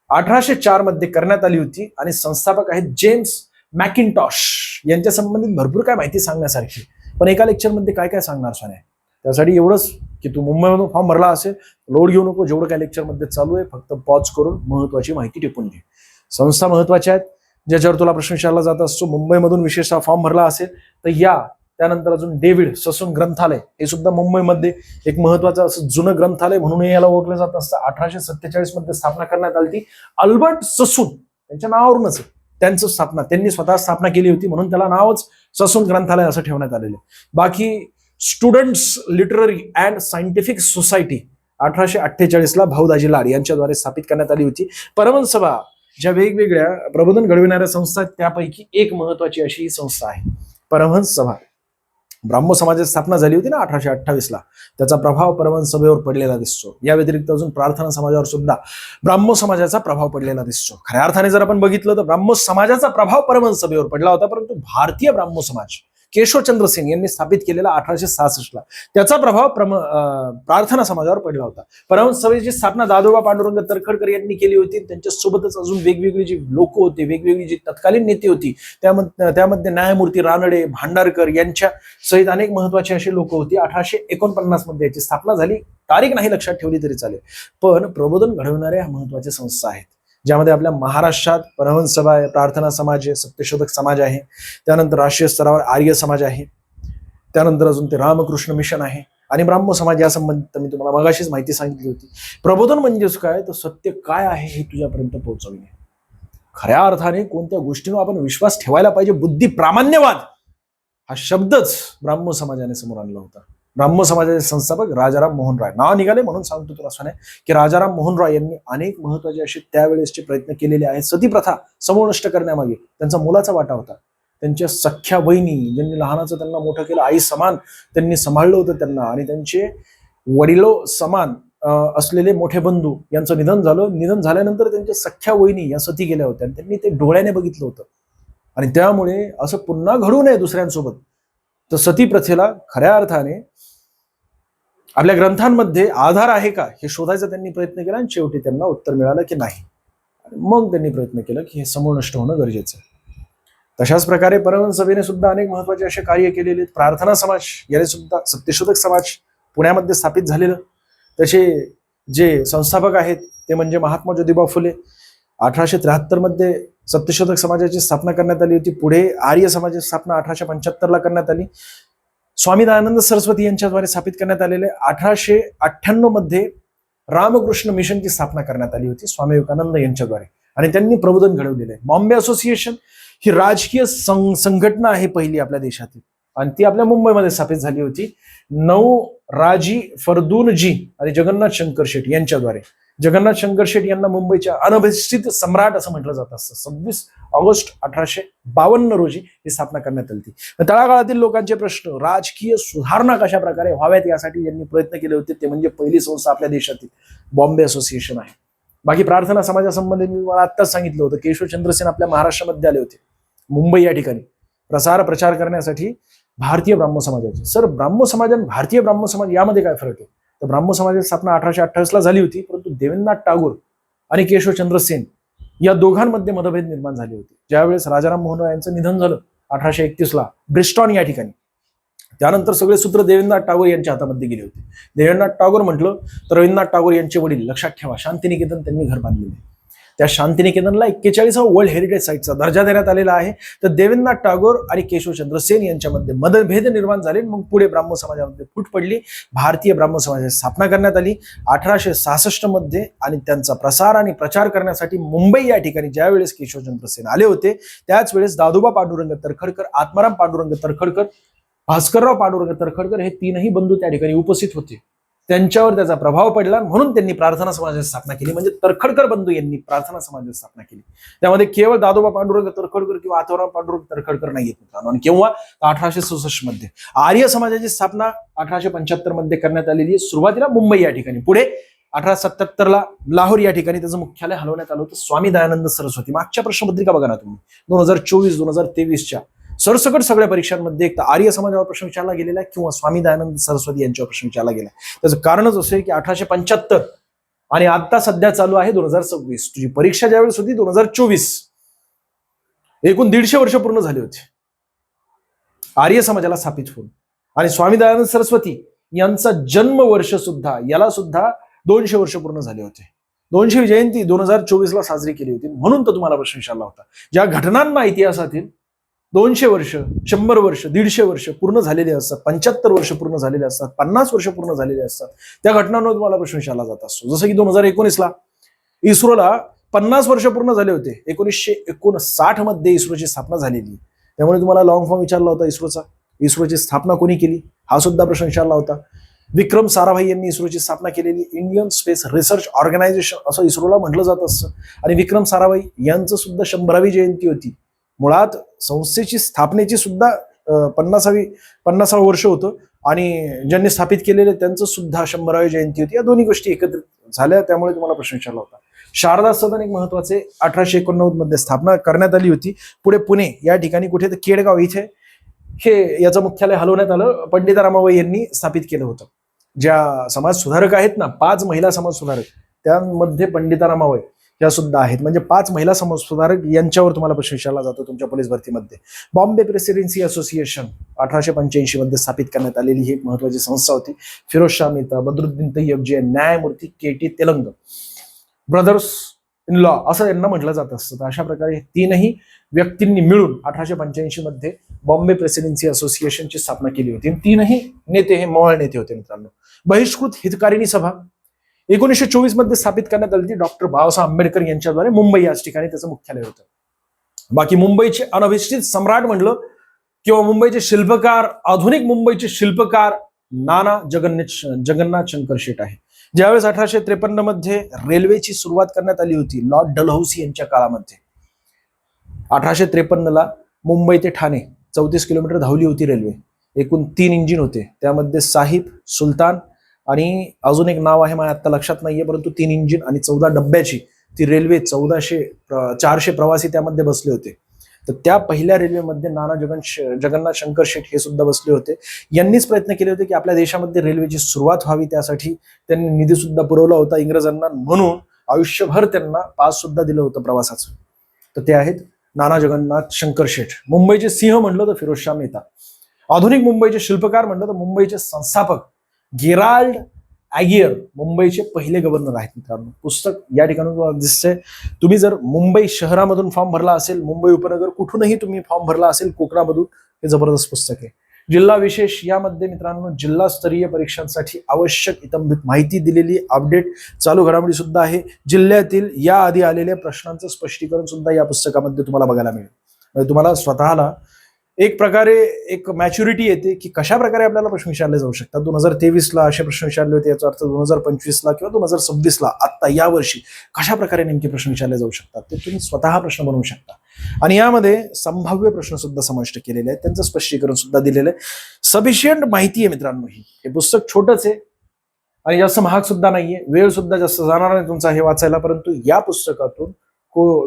1804 मध्ये करण्यात आली होती, आणि संस्थापक आहेत जेम्स मॅकिंटॉश. यांच्या संबंधित भरपूर काय माहिती सांगण्यासारखी, पण एका लेक्चरमध्ये काय काय सांगणार सोन्या. त्यासाठी एवढंच की तू मुंबईमधून फॉर्म भरला असेल, लोड घेऊ नको. जेवढं काय लेक्चरमध्ये चालू आहे फक्त पॉज करून महत्वाची माहिती टिपून घे. संस्था महत्वाच्या आहेत ज्याच्यावर तुला प्रश्न विचारला जात असतो. मुंबईमधून विशेषतः फॉर्म भरला असेल तर या. त्यानंतर अजून डेव्हिड ससून ग्रंथालय, हे सुद्धा मुंबईमध्ये एक महत्वाचं असं जुनं ग्रंथालय म्हणून याला ओळखलं जात असतं. 1847 मध्ये स्थापना करण्यात आली ती. अल्बर्ट ससून त्यांच्या नावावरूनच त्यांनी स्वतः स्थापना केली होती, म्हणून त्याला नावच ससून ग्रंथालय असं ठेवण्यात आलेलं. बाकी students literary and scientific society 1848 ला भाऊदाजी लाड यांच्याद्वारे स्थापित करण्यात आली होती. परमहंस सभा, ज्या वेगवेगळ्या प्रबोधन घडविणाऱ्या संस्था आहेत त्यापैकी एक महत्वाची अशी ही संस्था आहे परमहंस सभा. ब्राह्मो समाजाची स्थापना झाली होती ना 1828 ला, त्याचा प्रभाव परमहंस सभेवर पडलेला दिसतो. या व्यतिरिक्त अजून प्रार्थना समाजावर सुद्धा ब्राह्मो समाजाचा प्रभाव पडलेला दिसतो. खऱ्या अर्थाने जर आपण बघितलं तर ब्राह्मो समाजाचा प्रभाव परमहंस सभेवर पडला होता, परंतु भारतीय ब्राह्मो समाज केशवचंद्र सेन यांनी स्थापित केलेला 1866ला. त्याचा प्रभाव प्रार्थना समाजावर पडला होता. परमहंस सभेची स्थापना दादोबा पांडुरंग तरखडकर यांनी केली होती. त्यांच्या सोबतच अजून वेगवेगळी जी लोक होते, वेगवेगळी जी तत्कालीन नेते होती, त्यामध्ये न्यायमूर्ती रानडे, भांडारकर यांच्या सहित अनेक महत्वाचे असे लोक होती. 1849 मध्ये याची स्थापना झाली. तारीख नाही लक्षात ठेवली तरी चालेल, पण प्रबोधन घडवणाऱ्या महत्वाच्या संस्था आहेत, ज्यामध्ये आपल्या महाराष्ट्रात परमहंस सभा आहे, प्रार्थना समाज आहे, सत्यशोधक समाज आहे, त्यानंतर राष्ट्रीय स्तरावर आर्य समाज आहे, त्यानंतर अजून ते रामकृष्ण मिशन आहे आणि ब्राह्मो समाज. या संबंधित मी तुम्हाला मगाशीच माहिती सांगितली होती. प्रबोधन म्हणजेच काय, तर सत्य काय आहे हे तुझ्यापर्यंत पोहोचवणे. खऱ्या अर्थाने कोणत्या गोष्टींवर आपण विश्वास ठेवायला पाहिजे, बुद्धी प्रामाण्यवाद हा शब्दच ब्राह्मो समाजाने समोर आणला होता. ब्राह्मो समाजाचे संस्थापक राजाराम मोहन रॉय. नाव निघाले म्हणून सांगतो तुला सोने की राजाराम मोहन रॉय यांनी अनेक महत्वाचे असे त्यावेळेसचे प्रयत्न केलेले आहेत. सती प्रथा समूळ नष्ट करण्यामागे त्यांचा मोलाचा वाटा होता. त्यांच्या सख्या बहिणी, ज्यांनी लहानाचं त्यांना मोठं केलं, आई समान त्यांनी सांभाळलं होतं त्यांना, आणि त्यांचे वडिलो समान असलेले मोठे बंधू यांचं निधन झालं. निधन झाल्यानंतर त्यांच्या सख्या वहिनी या सती गेल्या होत्या. त्यांनी ते डोळ्याने बघितलं होतं आणि त्यामुळे असं पुन्हा घडू नये दुसऱ्यांसोबत, तर सती प्रथेला खऱ्या अर्थाने आपल्या ग्रंथांमध्ये आधार आहे का हे शोधायचा त्यांनी प्रयत्न केला आणि शेवटी त्यांना उत्तर मिळालं की नाही. मग त्यांनी प्रयत्न केला की हे समूळ नष्ट होणं गरजेचं आहे. तशाच प्रकारे परमहंस सभेने सुद्धा अनेक महत्वाचे असे कार्य केलेले. प्रार्थना समाज याने सुद्धा, सत्यशोधक समाज पुण्यामध्ये स्थापित झालेलं, त्याचे जे संस्थापक आहेत ते म्हणजे महात्मा ज्योतिबा फुले. 1873 मध्ये सत्यशोधक समाजाची स्थापना करण्यात आली होती. पुढे आर्य समाजाची स्थापना 1875 करण्यात आली. स्वामी दयानंद सरस्वती यांच्याद्वारे स्थापित करण्यात आलेले 1898 मध्ये रामकृष्ण मिशनची स्थापना करण्यात आली होती स्वामी विवेकानंद यांच्याद्वारे, आणि त्यांनी प्रबोधन घडवलेलं आहे. बॉम्बे असोसिएशन ही राजकीय संघटना आहे पहिली आपल्या देशातील, आणि ती आपल्या मुंबईमध्ये स्थापित झाली होती. राजी फरदूनजी आणि जगन्नाथ शंकर शेठ यांच्याद्वारे. जगन्नाथ शंकर शेठ यांना मुंबईच्या अनभिषिक्त सम्राट असं म्हटलं जात असतं. 26 ऑगस्ट 1852 रोजी ही स्थापना करण्यात आली. तळागाळातील लोकांचे प्रश्न, राजकीय सुधारणा कशा प्रकारे व्हाव्यात यासाठी ज्यांनी प्रयत्न केले होते ते म्हणजे पहिली संस्था आपल्या देशातील बॉम्बे असोसिएशन आहे. बाकी प्रार्थना समाजासंबंधी मी मला आत्ताच सांगितलं होतं, केशवचंद्र सेन आपल्या महाराष्ट्रामध्ये आले होते, मुंबई या ठिकाणी प्रचार करण्यासाठी भारतीय ब्राह्मो समाजाचे. सर, ब्राह्मो समाज आणि भारतीय ब्राह्मो समाज यामध्ये काय फरक आहे? तर ब्राह्मो समाजाची स्थापना 1828 झाली होती, परंतु देवेंद्रनाथ टागोर आणि केशवचंद्र सेन या दोघांमध्ये मतभेद निर्माण झाले होते. ज्यावेळेस राजाराम मोहन रॉय यांचं निधन झालं 1831 ब्रिस्टॉन या ठिकाणी, त्यानंतर सगळे सूत्र देवेंद्रनाथ टागोर यांच्या हातामध्ये गेले होते. देवेंद्रनाथ टागोर म्हटलं तर रवींद्रनाथ टागोर यांचे वडील, लक्षात ठेवा, शांतिनिकेतन त्यांनी घर बांधलेले. त्या शांतिनिकेतनला 41वा वर्ल्ड हेरिटेज साईटचा दर्जा देण्यात आलेला आहे. तर देवेंद्रनाथ टागोर आणि केशवचंद्र सेन यांच्यामध्ये मतभेद निर्माण झाले. मग पुढे ब्राह्मो समाजामध्ये फूट पडली. भारतीय ब्राह्मो समाजाची स्थापना करण्यात आली 1866 मध्ये, आणि त्यांचा प्रसार आणि प्रचार करण्यासाठी मुंबई या ठिकाणी ज्यावेळेस केशवचंद्र सेन आले होते त्याच वेळेस दादोबा पांडुरंग तरखडकर, आत्माराम पांडुरंग तरखडकर, भास्करराव पांडुरंग तरखडकर हे तीनही बंधू त्या ठिकाणी उपस्थित होते. त्यांच्यावर त्याचा प्रभाव पडला, म्हणून त्यांनी प्रार्थना समाजाची स्थापना केली. म्हणजे तरखडकर बंधू यांनी प्रार्थना समाजाची स्थापना केली. त्यामध्ये केवळ दादोबा पांडुरंग तरखडकर किंवा आत्माराम पांडुरंग तरखडकर नाही येत. आणि केव्हा? 1866 मध्ये. आर्य समाजाची स्थापना 1875 मध्ये करण्यात आलेली, सुरुवातीला मुंबई या ठिकाणी, पुढे 1877 लाहोर या ठिकाणी त्याचं मुख्यालय हलवण्यात आलं होतं. स्वामी दयानंद सरस्वती. मागच्या प्रश्नपत्रिका बघा ना तुम्ही, 2024-2023च्या सरसकट सगळ्या परीक्षांमध्ये एक तर आर्य समाजावर प्रश्न विचारला गेलेला आहे किंवा स्वामी दयानंद सरस्वती यांच्यावर प्रश्न विचारला गेला. त्याचं कारणच असं आहे की 1875 आणि आता सध्या चालू आहे 2026. तुझी परीक्षा ज्यावेळेस होती 2024, एकूण 150 वर्ष पूर्ण झाली होती आर्य समाजाला स्थापित होऊन. आणि स्वामी दयानंद सरस्वती यांचा जन्मवर्ष सुद्धा, याला सुद्धा 200 वर्ष पूर्ण झाले होते. 200वी जयंती 2024 साजरी केली होती. म्हणून तर तुम्हाला प्रश्न विचारला होता. ज्या घटनांना इतिहासातील 200 वर्ष, 100 वर्ष, 150 वर्ष पूर्ण झालेले असतात, 75 वर्ष पूर्ण झालेले असतात, 50 वर्ष पूर्ण झालेले असतात, त्या घटनांवर तुम्हाला प्रश्न विचारला जात असतो. जसं की 2019 इस्रोला 50 वर्ष पूर्ण झाले होते. 1959 मध्ये इस्रोची स्थापना झालेली. त्यामुळे तुम्हाला लॉंग फॉर्म विचारला होता इस्रोचा. इस्रोची स्थापना कोणी केली हा सुद्धा प्रश्न विचारला होता. विक्रम साराभाई यांनी इस्रोची स्थापना केलेली. इंडियन स्पेस रिसर्च ऑर्गनायझेशन असं इस्रोला म्हटलं जात असतं. आणि विक्रम साराभाई यांचं सुद्धा 100वी जयंती होती. मुळात संस्थेची स्थापनेची सुद्धा 50वं वर्ष होतं, आणि ज्यांनी स्थापित केलेले त्यांचं सुद्धा 100वी जयंती होती. या दोन्ही गोष्टी एकत्रित झाल्या, त्यामुळे तुम्हाला प्रश्न विचारला होता. शारदा सदन एक महत्वाचे 1889 मध्ये स्थापना करण्यात आली होती. पुढे पुणे या ठिकाणी, कुठे तर केडगाव इथे हे याचं मुख्यालय हलवण्यात आलं. पंडिता रमाबाई यांनी स्थापित केलं होतं. ज्या समाज सुधारक आहेत ना, 5 महिला समाज सुधारक, त्यामध्ये पंडिता रमाबाई या सुद्धा आहेत. म्हणजे 5 महिला समाज सुधारक यांच्यावर तुम्हाला प्रश्न विचारला जातो तुमच्या पोलीस भरतीमध्ये. बॉम्बे प्रेसिडेन्सी असोसिएशन 1885 मध्ये स्थापित करण्यात आलेली ही एक महत्वाची संस्था होती. फिरोजशाह मेहता, बद्रुद्दीन तय्यब जे न्यायमूर्ती KT Telang brothers in law असं यांना म्हटलं जात असतं. अशा प्रकारे 3ही व्यक्तींनी मिळून 1885 मध्ये बॉम्बे प्रेसिडेन्सी असोसिएशनची स्थापना केली होती. 3ही नेते हे मवाळ नेते होते मित्रांनो. बहिष्कृत हितकारिणी सभा 1924 मध्ये स्थापित करण्यात आली. डॉक्टर बाबासाहेब आंबेडकर यांच्याद्वारे मुंबई याच ठिकाणी त्याचं मुख्यालय होतं. बाकी मुंबईचे अनभिष्टित सम्राट म्हणलं किंवा मुंबईचे शिल्पकार, आधुनिक मुंबईचे शिल्पकार नाना जगन्नाथ शंकर शेठ आहे. ज्यावेळेस 1853 मध्ये रेल्वेची सुरुवात करण्यात आली होती लॉर्ड डलहौसी यांच्या काळामध्ये. 1853 ला मुंबई ते ठाणे 34 किलोमीटर धावली होती रेल्वे. एकूण 3 इंजिन होते. त्यामध्ये साहिब, सुलतान आणि अजून एक नाव आहे मला आता लक्षात नाहीये, परंतु 3 इंजिन आणि 14 डब्याची ती रेल्वे 400 प्रवासी त्यामध्ये बसले होते. तर त्या पहिल्या रेल्वेमध्ये नाना जगन्नाथ शंकर शेठ हे सुद्धा बसले होते. यांनीच प्रयत्न केले होते की आपल्या देशामध्ये रेल्वेची सुरुवात व्हावी. त्यासाठी त्यांनी निधी सुद्धा पुरवला होता इंग्रजांना, म्हणून आयुष्यभर त्यांना पास सुद्धा दिलं होतं प्रवासाचं. तर ते आहेत नाना जगन्नाथ शंकर शेठ. मुंबईचे सिंह म्हणलं तर फिरोजशाह मेहता. आधुनिक मुंबईचे शिल्पकार म्हणलं तर मुंबईचे संस्थापक गेराल्ड ॲगियर मुंबईचे पहिले गव्हर्नर आहेत मित्रांनो. पुस्तक या ठिकाणी तुम्हाला दिसतंय. तुम्ही जर मुंबई शहरामधून फॉर्म भरला असेल, मुंबई उपनगर कुठूनही तुम्ही फॉर्म भरला असेल कोकणामधून, हे जबरदस्त पुस्तक आहे. जिल्हा विशेष यामध्ये मित्रांनो जिल्हास्तरीय परीक्षांसाठी आवश्यक इतंबित माहिती दिलेली अपडेट चालू घडामोडी सुद्धा आहे. जिल्ह्यातील या आधी आलेल्या प्रश्नांचं स्पष्टीकरण सुद्धा या पुस्तकामध्ये तुम्हाला बघायला मिळेल. म्हणजे तुम्हाला स्वतःला एक प्रकारे एक मॅच्युरिटी येते की कशा प्रकारे आपल्याला प्रश्न विचारले जाऊ शकतात. 2023 ला असे प्रश्न विचारले होते, याचा अर्थ 2025 ला किंवा 2026 ला आता या वर्षी कशा प्रकारे नेमके प्रश्न विचारले जाऊ शकतात ते तुम्ही स्वतः प्रश्न बनवू शकता. आणि यामध्ये संभाव्य प्रश्न सुद्धा समाविष्ट केलेले आहेत, त्यांचं स्पष्टीकरण सुद्धा दिलेलं आहे. सफिशियंट माहिती आहे मित्रांनो. हे पुस्तक छोटंच आहे आणि जास्त महाग सुद्धा नाहीये. वेळ सुद्धा जास्त जाणार नाही तुमचा हे वाचायला, परंतु या पुस्तकातून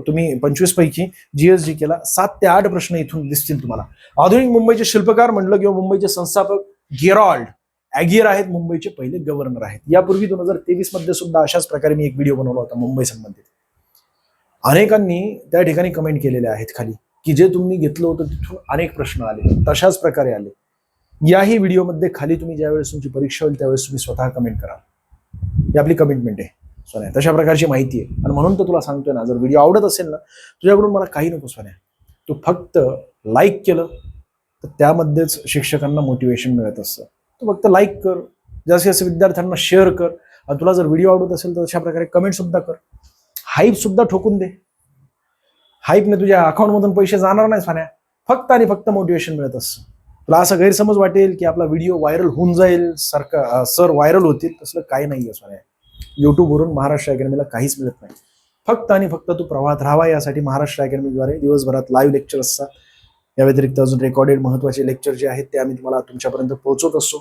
तुम्ही 25 पैकी GSG केला 7 ते 8 प्रश्न इथून दिसतील तुम्हाला. आधुनिक मुंबईचे शिल्पकार म्हटलं किंवा मुंबईचे संस्थापक गेराल्ड ॲगियर आहेत, मुंबईचे पहिले गव्हर्नर आहेत. यापूर्वी 2023 मध्ये सुद्धा अशाच प्रकारे मी एक व्हिडिओ बनवला होता मुंबई संबंधित. अनेकांनी त्या ठिकाणी कमेंट केलेल्या आहेत खाली की जे तुम्ही घेतलं होतं तिथून अनेक प्रश्न आले, तशाच प्रकारे आले. याही व्हिडिओमध्ये खाली तुम्ही ज्यावेळेस तुमची परीक्षा होईल त्यावेळेस तुम्ही स्वतः कमेंट कराल. ही आपली कमिटमेंट आहे सोन्या. तशा प्रकारची माहिती आहे आणि म्हणून तर तुला सांगतोय ना, जर व्हिडिओ आवडत असेल ना तुझ्याकडून मला काही नको सोन्या, तू फक्त लाईक केलं तर त्यामध्येच शिक्षकांना मोटिवेशन मिळत असतं. तू फक्त लाईक कर, जास्तीत जास्त विद्यार्थ्यांना शेअर कर आणि तुला जर व्हिडिओ आवडत असेल तर अशा प्रकारे कमेंट सुद्धा कर. हाईप सुद्धा ठोकून दे. हाईपने तुझ्या अकाउंटमधून पैसे जाणार नाही सोन्या, फक्त आणि फक्त मोटिवेशन मिळत असतं. तुला असं गैरसमज वाटेल की आपला व्हिडिओ व्हायरल होऊन जाईल, सर व्हायरल होतील, तसलं काही नाहीये सोन्या. युट्यूबवरून महाराष्ट्र अकॅडमीला काहीच मिळत नाही. फक्त आणि फक्त तू प्रवाहात राहावा यासाठी महाराष्ट्र अकॅडमीद्वारे दिवसभरात लाईव्ह लेक्चर असतात. या व्यतिरिक्त अजून रेकॉर्डेड महत्त्वाचे लेक्चर जे आहेत ते आम्ही तुम्हाला तुमच्यापर्यंत पोहोचवत असतो.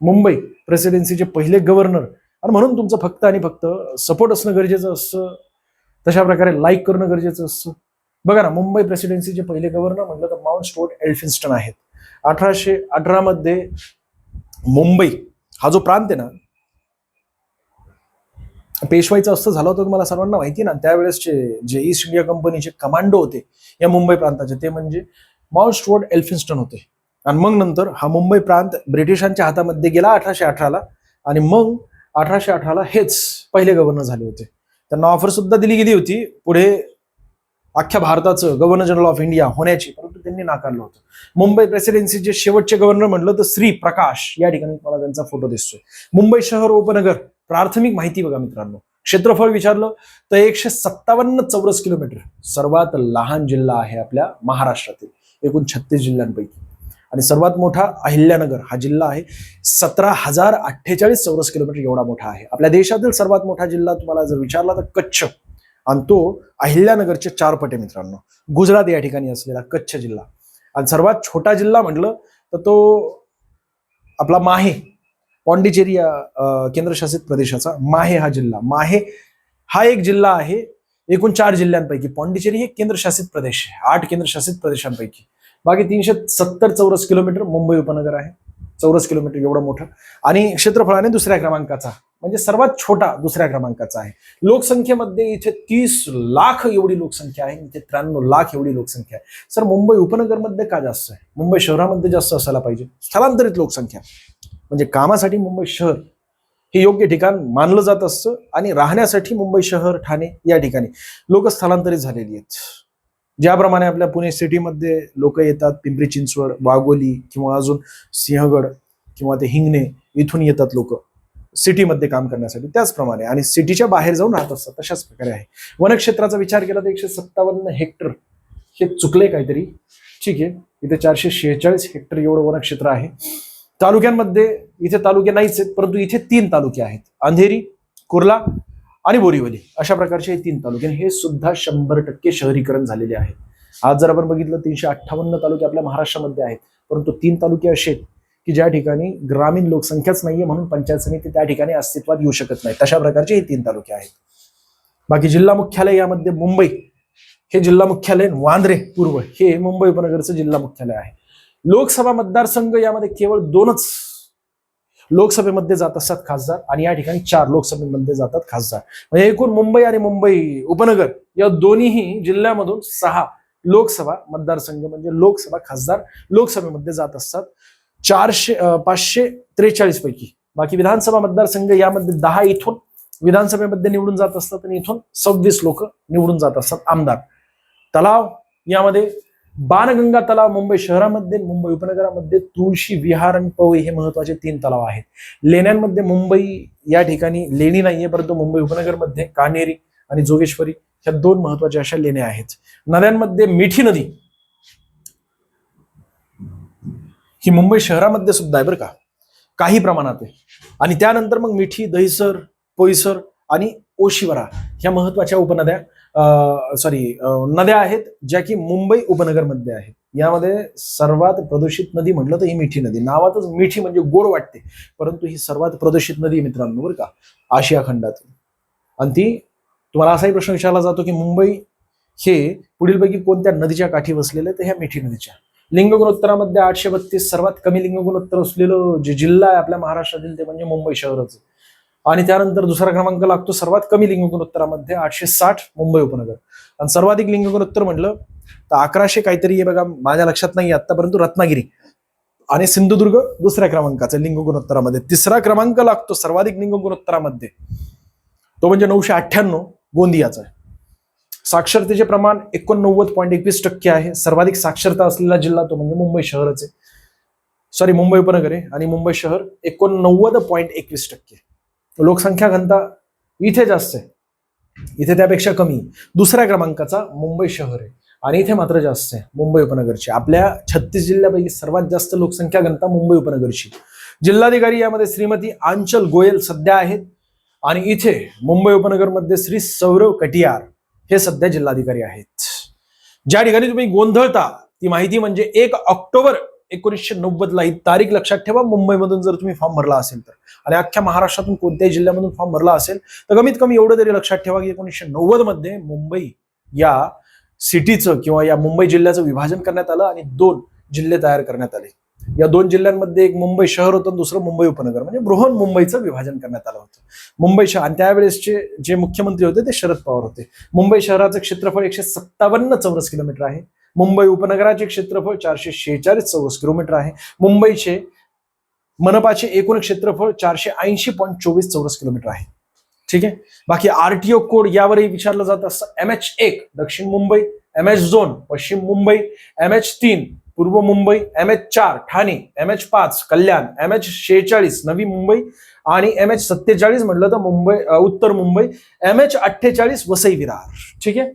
मुंबई प्रेसिडेन्सीचे पहिले गव्हर्नर आणि म्हणून तुमचं फक्त आणि फक्त सपोर्ट असणं गरजेचं असतं. तशा प्रकारे लाईक करणं गरजेचं असतं. बघा ना, मुंबई प्रेसिडेन्सीचे पहिले गव्हर्नर म्हटलं तर माउंट स्टुअर्ट एल्फिन्स्टन आहेत. 1818 मध्ये मुंबई हा जो प्रांत आहे ना पेशवाईचा अस्त्र झाला होता, तुम्हाला सर्वांना माहिती ना. त्यावेळेसचे जे ईस्ट इंडिया कंपनीचे कमांडो होते या मुंबई प्रांताचे, ते म्हणजे माउंट स्टुअर्ट एल्फिन्स्टन होते. आणि मग नंतर हा मुंबई प्रांत ब्रिटिशांच्या हातामध्ये गेला 1818 ला आणि मग 1818 ला हेच पहिले गव्हर्नर झाले होते. त्यांना ऑफर सुद्धा दिली गेली होती पुढे अख्ख्या भारताचं गव्हर्नर जनरल ऑफ इंडिया होण्याची, परंतु त्यांनी नाकारलं होतं. मुंबई प्रेसिडेन्सीचे शेवटचे गव्हर्नर म्हटलं तर श्री प्रकाश, या ठिकाणी मला त्यांचा फोटो दिसतोय. मुंबई शहर उपनगर प्राथमिक माहिती बघा मित्रांनो. क्षेत्रफळ विचारलं तर 157 चौरस किलोमीटर. सर्वात लहान जिल्हा आहे आपल्या महाराष्ट्रातील एकूण 36 जिल्ह्यांपैकी. आणि सर्वात मोठा अहिल्यानगर हा जिल्हा आहे. 17,048 चौरस किलोमीटर एवढा मोठा आहे. आपल्या देशातील सर्वात मोठा जिल्हा तुम्हाला जर विचारला तर कच्छ, आणि तो अहिल्यानगरचे 4 पट आहे मित्रांनो. गुजरात या ठिकाणी असलेला कच्छ जिल्हा. आणि सर्वात छोटा जिल्हा म्हटलं तर तो आपला माहे, पॉंडिचेरी या केंद्रशासित प्रदेशाचा माहे हा जिल्हा. माहे हा एक जिल्हा आहे एकूण 4 जिल्ह्यांपैकी. पॉंडिचेरी हे केंद्रशासित प्रदेश आहे 8 केंद्रशासित प्रदेशांपैकी. बाकी 370 चौरस किलोमीटर मुंबई उपनगर आहे, चौरस किलोमीटर एवढं मोठं, आणि क्षेत्रफळाने दुसऱ्या क्रमांकाचा, म्हणजे सर्वात छोटा दुसऱ्या क्रमांकाचा आहे. लोकसंख्येमध्ये इथे 30 लाख एवढी लोकसंख्या आहे, इथे 93 लाख एवढी लोकसंख्या आहे. सर मुंबई उपनगरमध्ये का जास्त आहे? मुंबई शहरामध्ये जास्त असायला पाहिजे. स्थलांतरित लोकसंख्या म्हणजे कामासाठी मुंबई शहर हे योग्य ठिकाण मानलं जात असतं, आणि राहण्यासाठी मुंबई शहर, ठाणे या ठिकाणी लोक स्थलांतरित झालेली आहेत. ज्याप्रमाणे आपल्या पुणे सिटीमध्ये लोक येतात, पिंपरी चिंचवड, वाघोली किंवा अजून सिंहगड किंवा ते हिंगणे इथून येतात लोक सिटीमध्ये काम करण्यासाठी, त्याचप्रमाणे आणि सिटीच्या बाहेर जाऊन राहत असतात, तशाच प्रकारे आहे. वनक्षेत्राचा विचार केला तर 157 हेक्टर, हे चुकले काहीतरी, ठीक आहे. इथे 446 हेक्टर एवढं वनक्षेत्र आहे. तालुक्यांमध्ये इथे तालुके नाहीच आहेत, परंतु इथे 3 तालुके आहेत, अंधेरी, कुर्ला आणि बोरिवली, अशा प्रकारचे हे 3 तालुके. हे सुद्धा 100% शहरीकरण झालेले आहे. आज जर आपण बघितलं 358 तालुके आपल्या महाराष्ट्रामध्ये आहेत, परंतु 3 तालुके असे की ज्या ठिकाणी ग्रामीण लोकसंख्याच नाहीये, म्हणून पंचायत समिती त्या ठिकाणी अस्तित्वात येऊ शकत नाही. तशा प्रकारचे हे 3 तालुके आहेत. बाकी जिल्हा मुख्यालय यामध्ये मुंबई हे जिल्हा मुख्यालय, वांद्रे पूर्व हे मुंबई उपनगरचं जिल्हा मुख्यालय आहे. लोकसभा मतदारसंघ यामध्ये केवळ 2च लोकसभेमध्ये जात असतात खासदार, आणि या ठिकाणी 4 लोकसभेमध्ये जातात खासदार. म्हणजे एकूण मुंबई आणि मुंबई उपनगर या दोन्ही जिल्ह्यामधून 6 लोकसभा मतदारसंघ म्हणजे लोकसभा खासदार लोकसभेमध्ये जात असतात 543 पैकी. बाकी विधानसभा मतदारसंघ यामध्ये 10 इथून विधानसभेमध्ये निवडून जात असतात, आणि इथून 26 लोक निवडून जात असतात आमदार. तलाव यामध्ये बाणगंगा तलाव मुंबई शहरामध्ये, मुंबई उपनगरामध्ये तुळशी विहार आणि पवई हे महत्वाचे 3 तलाव आहेत. लेण्यांमध्ये मुंबई या ठिकाणी लेणी नाहीये, परंतु मुंबई उपनगरमध्ये कान्हेरी आणि जोगेश्वरी ह्या 2 महत्वाच्या अशा लेण्या आहेत. नद्यांमध्ये मिठी नदी ही मुंबई शहरामध्ये सुद्धा आहे बरं का, काही प्रमाणात आहे. आणि त्यानंतर मग मिठी, दहिसर, पोईसर आणि ओशिवरा ह्या महत्वाच्या उपनद्या नद्या आहेत, ज्या की मुंबई उपनगरमध्ये आहेत. यामध्ये सर्वात प्रदूषित नदी म्हटलं तर ही मिठी नदी. नावातच मिठी म्हणजे गोड वाटते, परंतु ही सर्वात प्रदूषित नदी मित्रांनो बरं का आशिया खंडातील. आणि ती तुम्हाला असाही प्रश्न विचारला जातो की मुंबई हे पुढीलपैकी कोणत्या नदीच्या काठी बसलेलं आहे, तर ह्या मिठी नदीच्या. लिंग गुणोत्तरामध्ये 832 सर्वात कमी लिंग गुणोत्तर असलेलं जे जिल्हा आहे आपल्या महाराष्ट्रातील ते म्हणजे मुंबई शहरच. आणि त्यानंतर दुसरा क्रमांक लागतो सर्वात कमी लिंग गुणोत्तरामध्ये 860 मुंबई उपनगर. आणि सर्वाधिक लिंग गुणोत्तर म्हटलं तर 1100 काहीतरी आहे बघा, माझ्या लक्षात नाही आतापर्यंत, रत्नागिरी आणि सिंधुदुर्ग दुसऱ्या क्रमांकाचा लिंग गुणोत्तरामध्ये. तिसरा क्रमांक लागतो सर्वाधिक लिंग गुणोत्तरामध्ये, तो म्हणजे 998 गोंदियाचा. साक्षरतेचे प्रमाण 89.21% आहे. सर्वाधिक साक्षरता असलेला जिल्हा तो म्हणजे मुंबई शहरच आहे, मुंबई उपनगर आहे, आणि मुंबई शहर 89.21%. लोकसंख्या घनता इथे जास्त आहे, इथे त्यापेक्षा कमी. दुसऱ्या क्रमांकाचा मुंबई शहर आहे, आणि इथे मात्र जास्त आहे मुंबई उपनगरची. आपल्या 36 जिल्ह्यापैकी सर्वात जास्त लोकसंख्या घनता मुंबई उपनगरची. जिल्हाधिकारी यामध्ये श्रीमती आंचल गोयल सध्या आहेत, आणि इथे मुंबई उपनगरमध्ये श्री सौरव कटियार हे सध्या जिल्हाधिकारी आहेत. ज्या ठिकाणी तुम्ही गोंधळता ती माहिती म्हणजे 1 ऑक्टोबर 1990 ही तारीख लक्षात ठेवा. मुंबईमधून जर तुम्ही फॉर्म भरला असेल तर, आणि अख्ख्या महाराष्ट्रातून कोणत्याही जिल्ह्यामधून फॉर्म भरला असेल तर कमीत कमी एवढं तरी लक्षात ठेवा की 1990 मध्ये मुंबई या सिटीचं किंवा या मुंबई जिल्ह्याचं विभाजन करण्यात आलं, आणि 2 जिल्हे तयार करण्यात आले. या 2 जिल्ह्यांमध्ये एक मुंबई शहर होतं, दुसरं मुंबई उपनगर, म्हणजे बृहन मुंबईचं विभाजन करण्यात आलं होतं. मुंबई शहर, आणि त्यावेळेसचे जे मुख्यमंत्री होते ते शरद पवार होते. मुंबई शहराचं क्षेत्रफळ 157 चौरस किलोमीटर आहे. मुंबई उपनगराचे क्षेत्रफळ 446 चौरस किलोमीटर आहे. मुंबईचे मनपाचे एकूण क्षेत्रफळ 480.24 चौरस किलोमीटर आहे. ठीक आहे. बाकी आरटीओ कोड यावरही विचारलं जात असतं. MH1 दक्षिण मुंबई, MH2 पश्चिम मुंबई, MH3 पूर्व मुंबई, MH4 ठाणे, MH5 कल्याण, MH46 नवी मुंबई, आणि MH47 म्हटलं तर मुंबई उत्तर मुंबई, MH48 वसई विरार. ठीक आहे.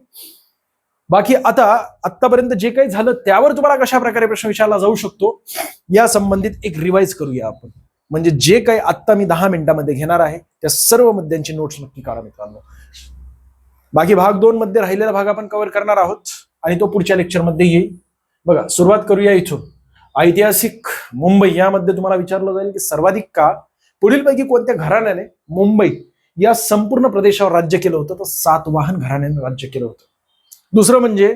बाकी आतापर्यंत जे काही झालं त्यावर तुम्हाला कशा प्रकारे प्रश्न विचारला जाऊ शकतो या संबंधित एक रिवाइज करूया आपण. म्हणजे जे काही आत्ता मी 10 मिनिटांमध्ये घेणार आहे त्या सर्व मुद्द्यांची नोट्स नक्की काढा मित्रांनो. बाकी भाग 2 मध्ये राहिलेला भाग आपण कव्हर करणार आहोत, आणि तो पुढच्या लेक्चरमध्ये येईल. बघा, सुरुवात करूया इथून. ऐतिहासिक मुंबई यामध्ये तुम्हाला विचारलं जाईल की सर्वाधिक काळ पुढीलपैकी कोणत्या घराण्याने मुंबई या संपूर्ण प्रदेशावर राज्य केलं होतं, तर सातवाहन घराण्याने राज्य केलं होतं. दुसरं म्हणजे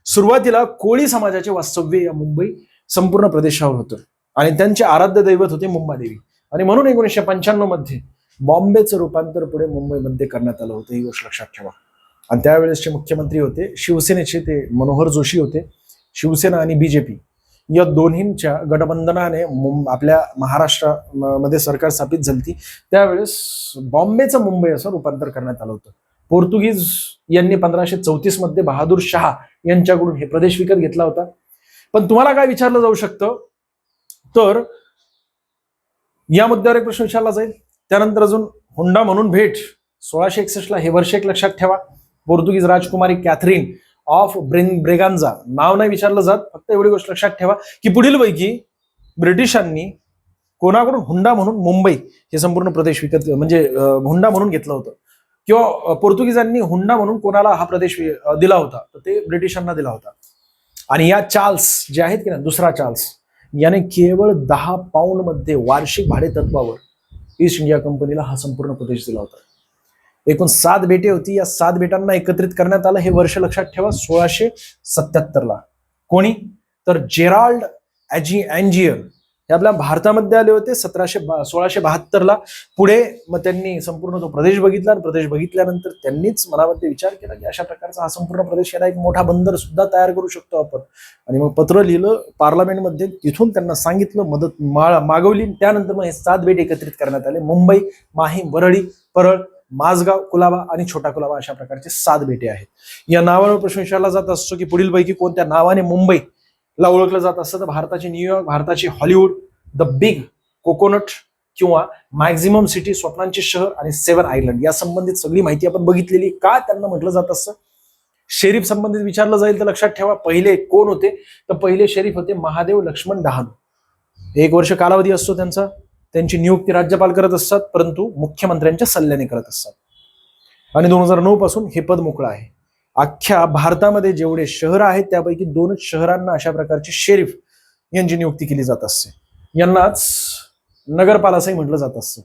सुरुवातीला कोळी समाजाचे वास्तव्य या मुंबई संपूर्ण प्रदेशावर होतं आणि त्यांचे आराध्य दैवत होते मुंबादेवी. आणि म्हणून 1995 मध्ये बॉम्बेचं रूपांतर पुढे मुंबईमध्ये करण्यात आलं होतं, ही गोष्ट लक्षात ठेवा. आणि त्यावेळेसचे मुख्यमंत्री होते शिवसेनेचे, ते मनोहर जोशी होते. शिवसेना आणि बीजेपी या दोन्हींच्या गठबंधनाने आपल्या महाराष्ट्रामध्ये सरकार स्थापित झाली. त्यावेळेस बॉम्बेचं मुंबई असं रूपांतर करण्यात आलं होतं. पोर्तुगीज यांनी 1534 मध्ये बहादूर शाह यांच्याकडून हे प्रदेश विकत घेतला होता. पण तुम्हाला काय विचारलं जाऊ शकतं, तर या मुद्द्यावर एक प्रश्न विचारला जाईल. त्यानंतर अजून हुंडा म्हणून भेट 1661 हे वर्ष एक लक्षात ठेवा. पोर्तुगीज राजकुमारी कॅथरीन ऑफ ब्रेगांजा, नाव नाही विचारलं जात, फक्त एवढी गोष्ट लक्षात ठेवा की पुढीलपैकी ब्रिटिशांनी कोणाकडून हुंडा म्हणून मुंबई हे संपूर्ण प्रदेश विकत म्हणजे हुंडा म्हणून घेतलं होतं, किंवा पोर्तुगीजांनी हुंडा म्हणून कोणाला हा प्रदेश दिला होता, तर ते ब्रिटिशांना दिला होता. आणि या चार्ल्स जे आहेत की ना, दुसरा चार्ल्स, याने केवळ 10 पाऊंड मध्ये वार्षिक भाडे तत्वावर ईस्ट इंडिया कंपनीला हा संपूर्ण प्रदेश दिला होता. एकूण 7 बेटे होती. या 7 बेटांना एकत्रित करण्यात आलं. हे वर्ष लक्षात ठेवा 1677 कोणी, तर जेराल्ड अँजियर हे आपल्या भारतामध्ये आले होते 1672 पुढे मग त्यांनी संपूर्ण तो प्रदेश बघितला आणि प्रदेश बघितल्यानंतर त्यांनीच मनामध्ये विचार केला की अशा प्रकारचा हा संपूर्ण प्रदेश याला एक मोठा बंदर सुद्धा तयार करू शकतो आपण. आणि मग पत्र लिहिलं पार्लमेंटमध्ये, तिथून त्यांना सांगितलं, मदत मागवली. त्यानंतर मग हे 7 बेट एकत्रित करण्यात आले. मुंबई, माहीम, वरळी, परळ, माझगाव, कुलाबा आणि छोटा कुलाबा अशा प्रकारचे 7 बेटे आहेत. या नावावर प्रश्न विचारला जात असतो की पुढीलपैकी कोणत्या नावाने मुंबईला ओळखलं जात असतं, तर भारताची न्यूयॉर्क, भारताची हॉलिवूड, द बिग कोकोनट किंवा मॅक्झिमम सिटी, स्वप्नांचे शहर आणि 7 आयलंड या संबंधित सगळी माहिती आपण बघितलेली. का त्यांना म्हटलं जात असतं? शेरीफ संबंधित विचारलं जाईल तर लक्षात ठेवा पहिले कोण होते, तर पहिले शेरीफ होते महादेव लक्ष्मण डहाणू. 1 वर्ष कालावधी असतो त्यांचा. त्यांची नियुक्ती राज्यपाल करत असतात, परंतु मुख्यमंत्र्यांच्या सल्ल्याने करत असतात. आणि 2009 पासून हे पद मोकळं आहे. अख्ख्या भारतामध्ये जेवढे शहर आहेत त्यापैकी 2च शहरांना अशा प्रकारचे शेरीफ यांची नियुक्ती केली जात असते. यांनाच नगरपाल असंही म्हटलं जात असतं.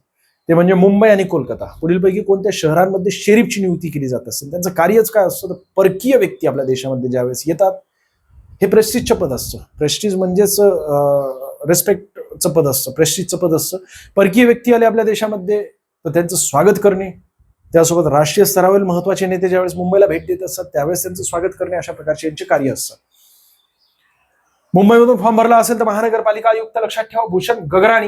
ते म्हणजे मुंबई आणि कोलकाता. पुढीलपैकी कोणत्या शहरांमध्ये शेरीफची नियुक्ती केली जात असते, त्यांचं कार्यच काय असतं, तर परकीय व्यक्ती आपल्या देशामध्ये ज्यावेळेस येतात, हे प्रेस्टिजचं पद असतं. प्रेस्टिज म्हणजेच रेस्पेक्टचं पद असतं, प्रेस्टिजचं पद असतं. परकीय व्यक्ती आले आपल्या देशामध्ये तर त्यांचं स्वागत करणे, त्यासोबत राष्ट्रीय स्तरावरील महत्वाचे नेते ज्यावेळेस मुंबईला भेट देत असतात त्यावेळेस त्यांचं स्वागत करणे, अशा प्रकारचे यांचे कार्य असतात. मुंबईमधून फॉर्म भरला असेल तर महानगरपालिका आयुक्त लक्षात ठेवा भूषण गगराणी.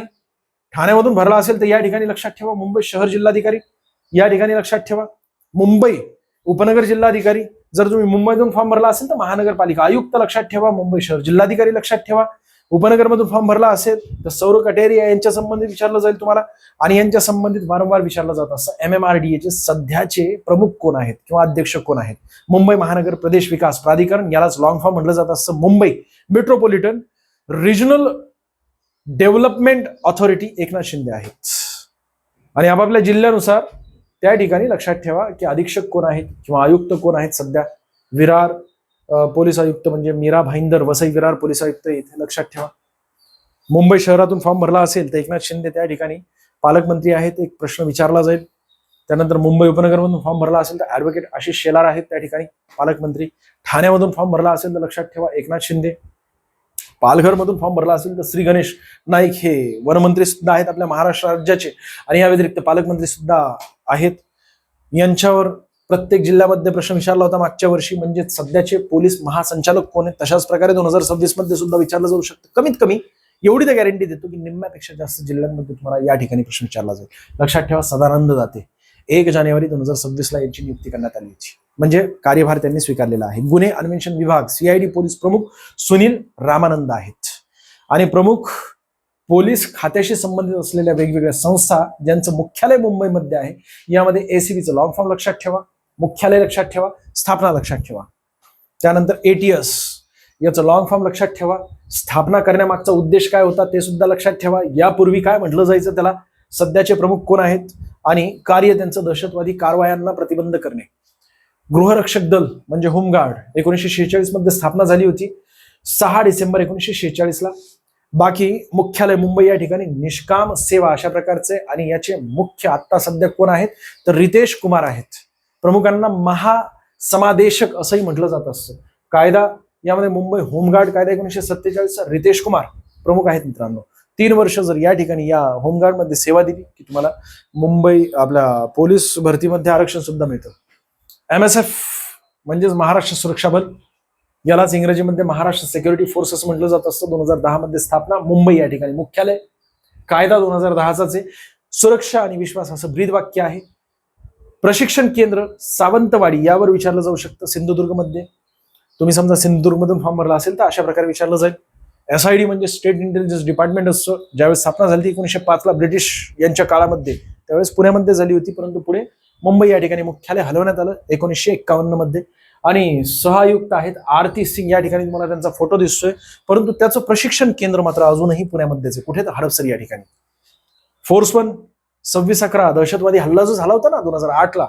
ठाण्यामधून भरला असेल तर या ठिकाणी लक्षात ठेवा मुंबई शहर जिल्हाधिकारी, या ठिकाणी लक्षात ठेवा. मुंबई उपनगर जिल्हाधिकारी. जर तुम्ही मुंबईतून फॉर्म भरला असेल तर महानगरपालिका आयुक्त लक्षात ठेवा. मुंबई शहर जिल्हाधिकारी लक्षात ठेवा. उपनगरमधून फॉर्म भरला असेल तर सौर कटेरिया यांच्या संबंधित विचारलं जाईल तुम्हाला. आणि यांच्या संबंधित वारंवार विचारलं जात असतं MMRDA चे सध्याचे प्रमुख कोण आहेत किंवा अध्यक्ष कोण आहेत. मुंबई महानगर प्रदेश विकास प्राधिकरण, यालाच लॉंग फॉर्म म्हटलं जात असतं. Mumbai metropolitan regional development authority Eknath Shinde आहेत. आणि आपापल्या जिल्ह्यानुसार त्या ठिकाणी लक्षात ठेवा की अधीक्षक कोण आहेत किंवा आयुक्त कोण आहेत. सध्या विरार पोलीस आयुक्त म्हणजे मीरा भाईंदर वसई विरार पोलीस आयुक्त इथे लक्षात ठेवा. मुंबई शहरातून फॉर्म भरला असेल तर एकनाथ शिंदे त्या ठिकाणी पालकमंत्री आहेत, एक प्रश्न विचारला जाईल. त्यानंतर मुंबई उपनगरमधून फॉर्म भरला असेल तर ऍडव्होकेट आशिष शेलार आहेत त्या ठिकाणी पालकमंत्री. ठाण्यामधून फॉर्म भरला असेल तर लक्षात ठेवा एकनाथ शिंदे. पालघरमधून फॉर्म भरला असेल तर श्री गणेश नाईक हे वनमंत्री सुद्धा आहेत आपल्या महाराष्ट्र राज्याचे, आणि या व्यतिरिक्त पालकमंत्री सुद्धा आहेत. यांच्यावर प्रत्येक जिल्ह्यामध्ये प्रश्न विचारला होता मागच्या वर्षी, म्हणजे सध्याचे पोलीस महासंचालक कोण आहेत. तशाच प्रकारे 2026 मध्ये सुद्धा विचारलं जाऊ शकतं. कमीत कमी एवढी तर गॅरंटी देतो की निम्म्यापेक्षा जास्त जिल्ह्यांमध्ये तुम्हाला या ठिकाणी प्रश्न विचारला जाईल. लक्षात ठेवा सदानंद दाते 1 जानेवारी 2026 यांची नियुक्ती करण्यात आली होती, म्हणजे कार्यभार त्यांनी स्वीकारलेला आहे. गुन्हे अन्वेषण विभाग CID पोलीस प्रमुख सुनील रामानंद आहेत. आणि प्रमुख पोलीस खात्याशी संबंधित असलेल्या वेगवेगळ्या संस्था ज्यांचं मुख्यालय मुंबईमध्ये आहे, यामध्ये ACBचं लॉंग फॉर्म लक्षात ठेवा, मुख्यालय लक्षात ठेवा, स्थापना लक्षात ठेवा. त्यानंतर ATS याचं लॉंग फॉर्म लक्षात ठेवा. स्थापना करण्यामागचा उद्देश काय होता ते सुद्धा लक्षात ठेवा. यापूर्वी काय म्हटलं जायचं त्याला, सध्याचे प्रमुख कोण आहेत आणि कार्य त्यांचं दहशतवादी कारवायांना प्रतिबंध करणे. गृहरक्षक दल म्हणजे होमगार्ड 1946 मध्ये स्थापना झाली होती, 6 डिसेंबर 1946 बाकी मुख्यालय मुंबई या ठिकाणी निष्काम सेवा अशा प्रकारचे. आणि याचे मुख्य आता सध्या कोण आहेत तर रितेश कुमार आहेत. प्रमुखांना महासमादेशक असंही म्हटलं जात असतं. कायदा यामध्ये मुंबई होमगार्ड कायदा 1947चा रितेश कुमार प्रमुख आहेत मित्रांनो. 3 वर्ष जर या ठिकाणी या होमगार्ड मध्ये सेवा दिली की तुम्हाला मुंबई आपल्या पोलीस भरतीमध्ये आरक्षण सुद्धा मिळतं. MSF म्हणजेच महाराष्ट्र सुरक्षा बल, यालाच इंग्रजीमध्ये महाराष्ट्र सिक्युरिटी फोर्स असं म्हटलं जात असतं. 2010 मध्ये स्थापना, मुंबई या ठिकाणी मुख्यालय, कायदा 2010चा आहे. सुरक्षा आणि विश्वास असं ब्रीद वाक्य आहे. प्रशिक्षण केंद्र सावंतवाडी यावर विचारलं जाऊ शकतं सिंधुदुर्गमध्ये. तुम्ही समजा सिंधुदुर्गमधून फॉर्म भरला असेल तर अशा प्रकारे विचारलं जाईल. SID म्हणजे स्टेट इंटेलिजन्स डिपार्टमेंट असतं. ज्यावेळेस स्थापना झाली 1905ला ब्रिटिश यांच्या काळामध्ये, त्यावेळेस पुण्यामध्ये झाली होती, परंतु पुढे मुंबई या ठिकाणी मुख्यालय हलवण्यात आलं 1951 मध्ये. आणि सहआयुक्त आहेत आरती सिंग, या ठिकाणी तुम्हाला त्यांचा फोटो दिसतोय, परंतु त्याचं प्रशिक्षण केंद्र मात्र अजूनही पुण्यामध्येच आहे. कुठे तर हडपसर या ठिकाणी. फोर्स 1 26/11 दहशतवादी हल्ला जो झाला होता ना 2008ला,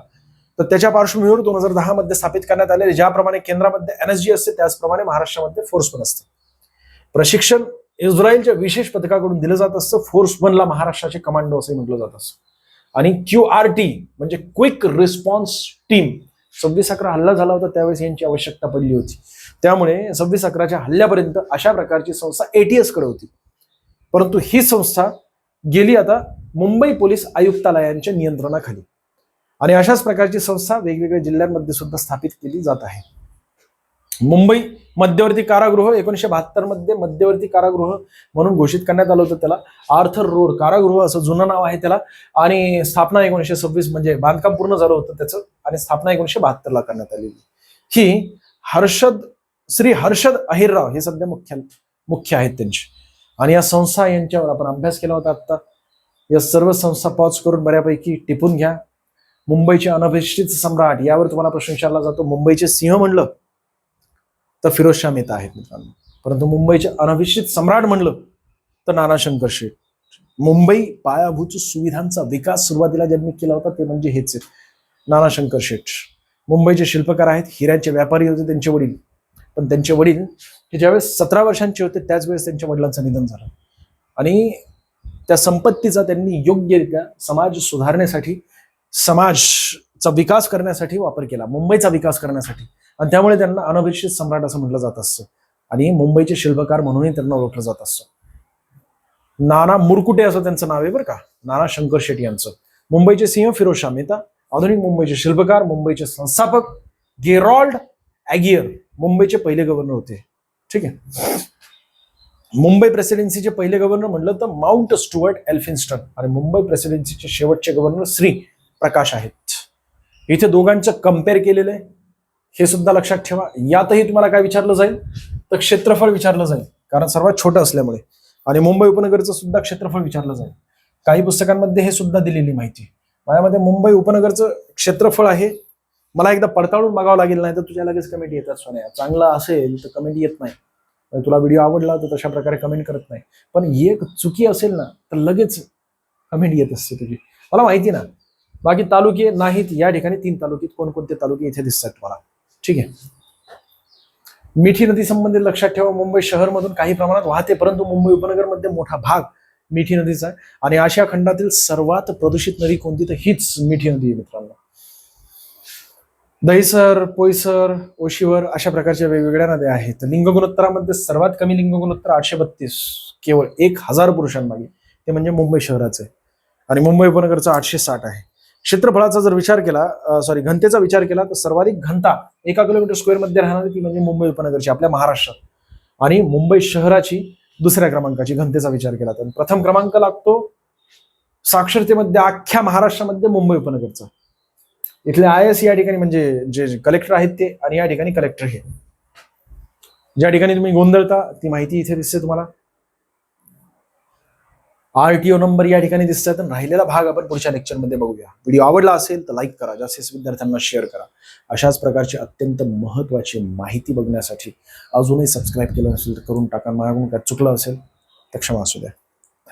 तर त्याच्या पार्श्वभूमीवर 2010 मध्ये स्थापित करण्यात आलेले, ज्याप्रमाणे केंद्रामध्ये NSG असते त्याचप्रमाणे महाराष्ट्रामध्ये फोर्स 1 असते. प्रशिक्षण इस्रायलच्या विशेष पथकाकडून दिलं जात असतं. फोर्स 1ला महाराष्ट्राचे कमांडो असंही म्हटलं जात असतं. आणि QRT म्हणजे क्विक रिस्पॉन्स टीम, 26/11 हल्ला झाला होता त्यावेळेस यांची आवश्यकता पडली होती. त्यामुळे 26/11च्या हल्ल्यापर्यंत अशा प्रकारची संस्था ATS कडे होती, परंतु ही संस्था गेली आता मुंबई पोलीस आयुक्तालयांच्या नियंत्रणाखाली. आणि अशाच प्रकारची संस्था वेगवेगळ्या जिल्ह्यांमध्ये सुद्धा स्थापित केली जात आहे. मुंबई मध्यवर्ती कारागृह 1972 मध्ये मध्यवर्ती कारागृह म्हणून घोषित करण्यात आलं होतं. त्याला आर्थर रोड कारागृह असं जुनं नाव आहे त्याला. आणि स्थापना 1926 म्हणजे बांधकाम पूर्ण झालं होतं त्याचं, आणि स्थापना 1972ला करण्यात आलेली. ही श्री हर्षद अहिरराव हे सध्या मुख्य आहेत त्यांचे. आणि या संस्था यांच्यावर आपण अभ्यास केला होता आता. या सर्व संस्था पॉज करून बऱ्यापैकी टिपून घ्या. मुंबईचे अनभिषिक्त सम्राट यावर तुम्हाला प्रश्न विचारला जातो. मुंबईचे सिंह म्हणलं तर फिरोजशाह मेहता आहेत मित्रांनो, परंतु मुंबईचे अनभिषिक्त सम्राट म्हणलं तर नानाशंकर शेठ. मुंबई पायाभूत सुविधांचा विकास सुरुवातीला ज्यांनी केला होता ते म्हणजे हेच आहेत, नानाशंकर शेठ. मुंबईचे शिल्पकार आहेत, हिऱ्यांचे व्यापारी होते त्यांचे वडील. पण त्यांचे वडील हे ज्यावेळेस 17 वर्षांचे होते त्याच वेळेस त्यांच्या वडिलांचं निधन झालं. आणि त्या संपत्तीचा त्यांनी योग्यरित्या समाज सुधारण्यासाठी, समाजचा विकास करण्यासाठी वापर केला, मुंबईचा विकास करण्यासाठी. आणि त्यामुळे त्यांना अनभिषिक्त सम्राट असं म्हटलं जात असतं. आणि मुंबईचे शिल्पकार म्हणूनही त्यांना ओळखलं जात असतं. नाना मुरकुटे असं त्यांचं नाव आहे बरं का, नाना शंकर शेट्टी यांचं. मुंबईचे सिंह फिरोजशाह मेहता, आधुनिक मुंबईचे शिल्पकार, मुंबईचे संस्थापक गेरॉल्ड ॲगियर मुंबईचे पहिले गव्हर्नर होते. ठीक आहे. मुंबई प्रेसिडेन्सीचे पहिले गव्हर्नर म्हणलं तर माउंट स्टुअर्ट एल्फिन्स्टन, आणि मुंबई प्रेसिडेन्सीचे शेवटचे गव्हर्नर श्री प्रकाश आहेत. इथे दोघांचं कम्पेअर केलेलं आहे, हे सुद्धा लक्षात ठेवा. यातही तुम्हाला काय विचारलं जाईल तर क्षेत्रफळ विचारलं जाईल, कारण सर्वात छोटं असल्यामुळे. आणि मुंबई उपनगरचं सुद्धा क्षेत्रफळ विचारलं जाईल. काही पुस्तकांमध्ये हे सुद्धा दिलेली माहिती. माझ्यामध्ये मुंबई उपनगरचं क्षेत्रफळ आहे. मला एकदा पडताळून बघावं लागेल, नाही तर तुझ्या लगेच कमेंट येतात सोन्या. चांगला असेल तर कमेंट येत नाही, तुला व्हिडिओ आवडला तर तशा प्रकारे कमेंट करत नाही. पण एक चुकी असेल ना तर लगेच कमेंट येत असते तुझी, मला माहिती ना. बाकी तालुके नाहीत या ठिकाणी. 3 तालुके, कोणकोणते तालुके इथे दिसतात तुम्हाला. ठीक आहे. मिठी नदी संबंधित लक्षात ठेवा, मुंबई शहरमधून काही प्रमाणात वाहते, परंतु मुंबई उपनगरमध्ये मोठा भाग मिठी नदीचा आहे. आणि आशिया खंडातील सर्वात प्रदूषित नदी कोणती तर हीच मिठी नदी आहे मित्रांनो. दहिसर, पोईसर, ओशिवर अशा प्रकारच्या वेगवेगळ्या नद्या आहेत. लिंग गुणोत्तरामध्ये सर्वात कमी लिंग गुणोत्तर 832, केवळ 1000 पुरुषांमागे, ते म्हणजे मुंबई शहराचं आहे. आणि मुंबई उपनगरचं 860 आहे. क्षेत्रफळाचा जर विचार केला, घनतेचा विचार केला तर सर्वाधिक घनता 1 किलोमीटर स्क्वेअर मध्ये राहणारी ती म्हणजे मुंबई उपनगरची आपल्या महाराष्ट्रात. आणि मुंबई शहराची 2ऱ्या क्रमांकाची घनतेचा विचार केला तर प्रथम क्रमांक लागतो साक्षरतेमध्ये अख्ख्या महाराष्ट्रामध्ये मुंबई उपनगरचा. इथले IAS या ठिकाणी म्हणजे जे कलेक्टर आहेत ते, आणि या ठिकाणी कलेक्टर हे. ज्या ठिकाणी तुम्ही गोंधळता ती माहिती इथे दिसते तुम्हाला. RTO नंबर या ठिकाणी दिसतात. राहिलेला भाग आपण पुढच्या लेक्चरमध्ये बघूया. व्हिडिओ आवडला असेल तर लाईक करा, जास्तीत विद्यार्थ्यांना शेअर करा. अशाच प्रकारची अत्यंत महत्त्वाची माहिती बघण्यासाठी अजूनही सबस्क्राईब केलं नसेल तर करून टाका. माझ्याकडून काय चुकलं असेल तर क्षमा असू द्या.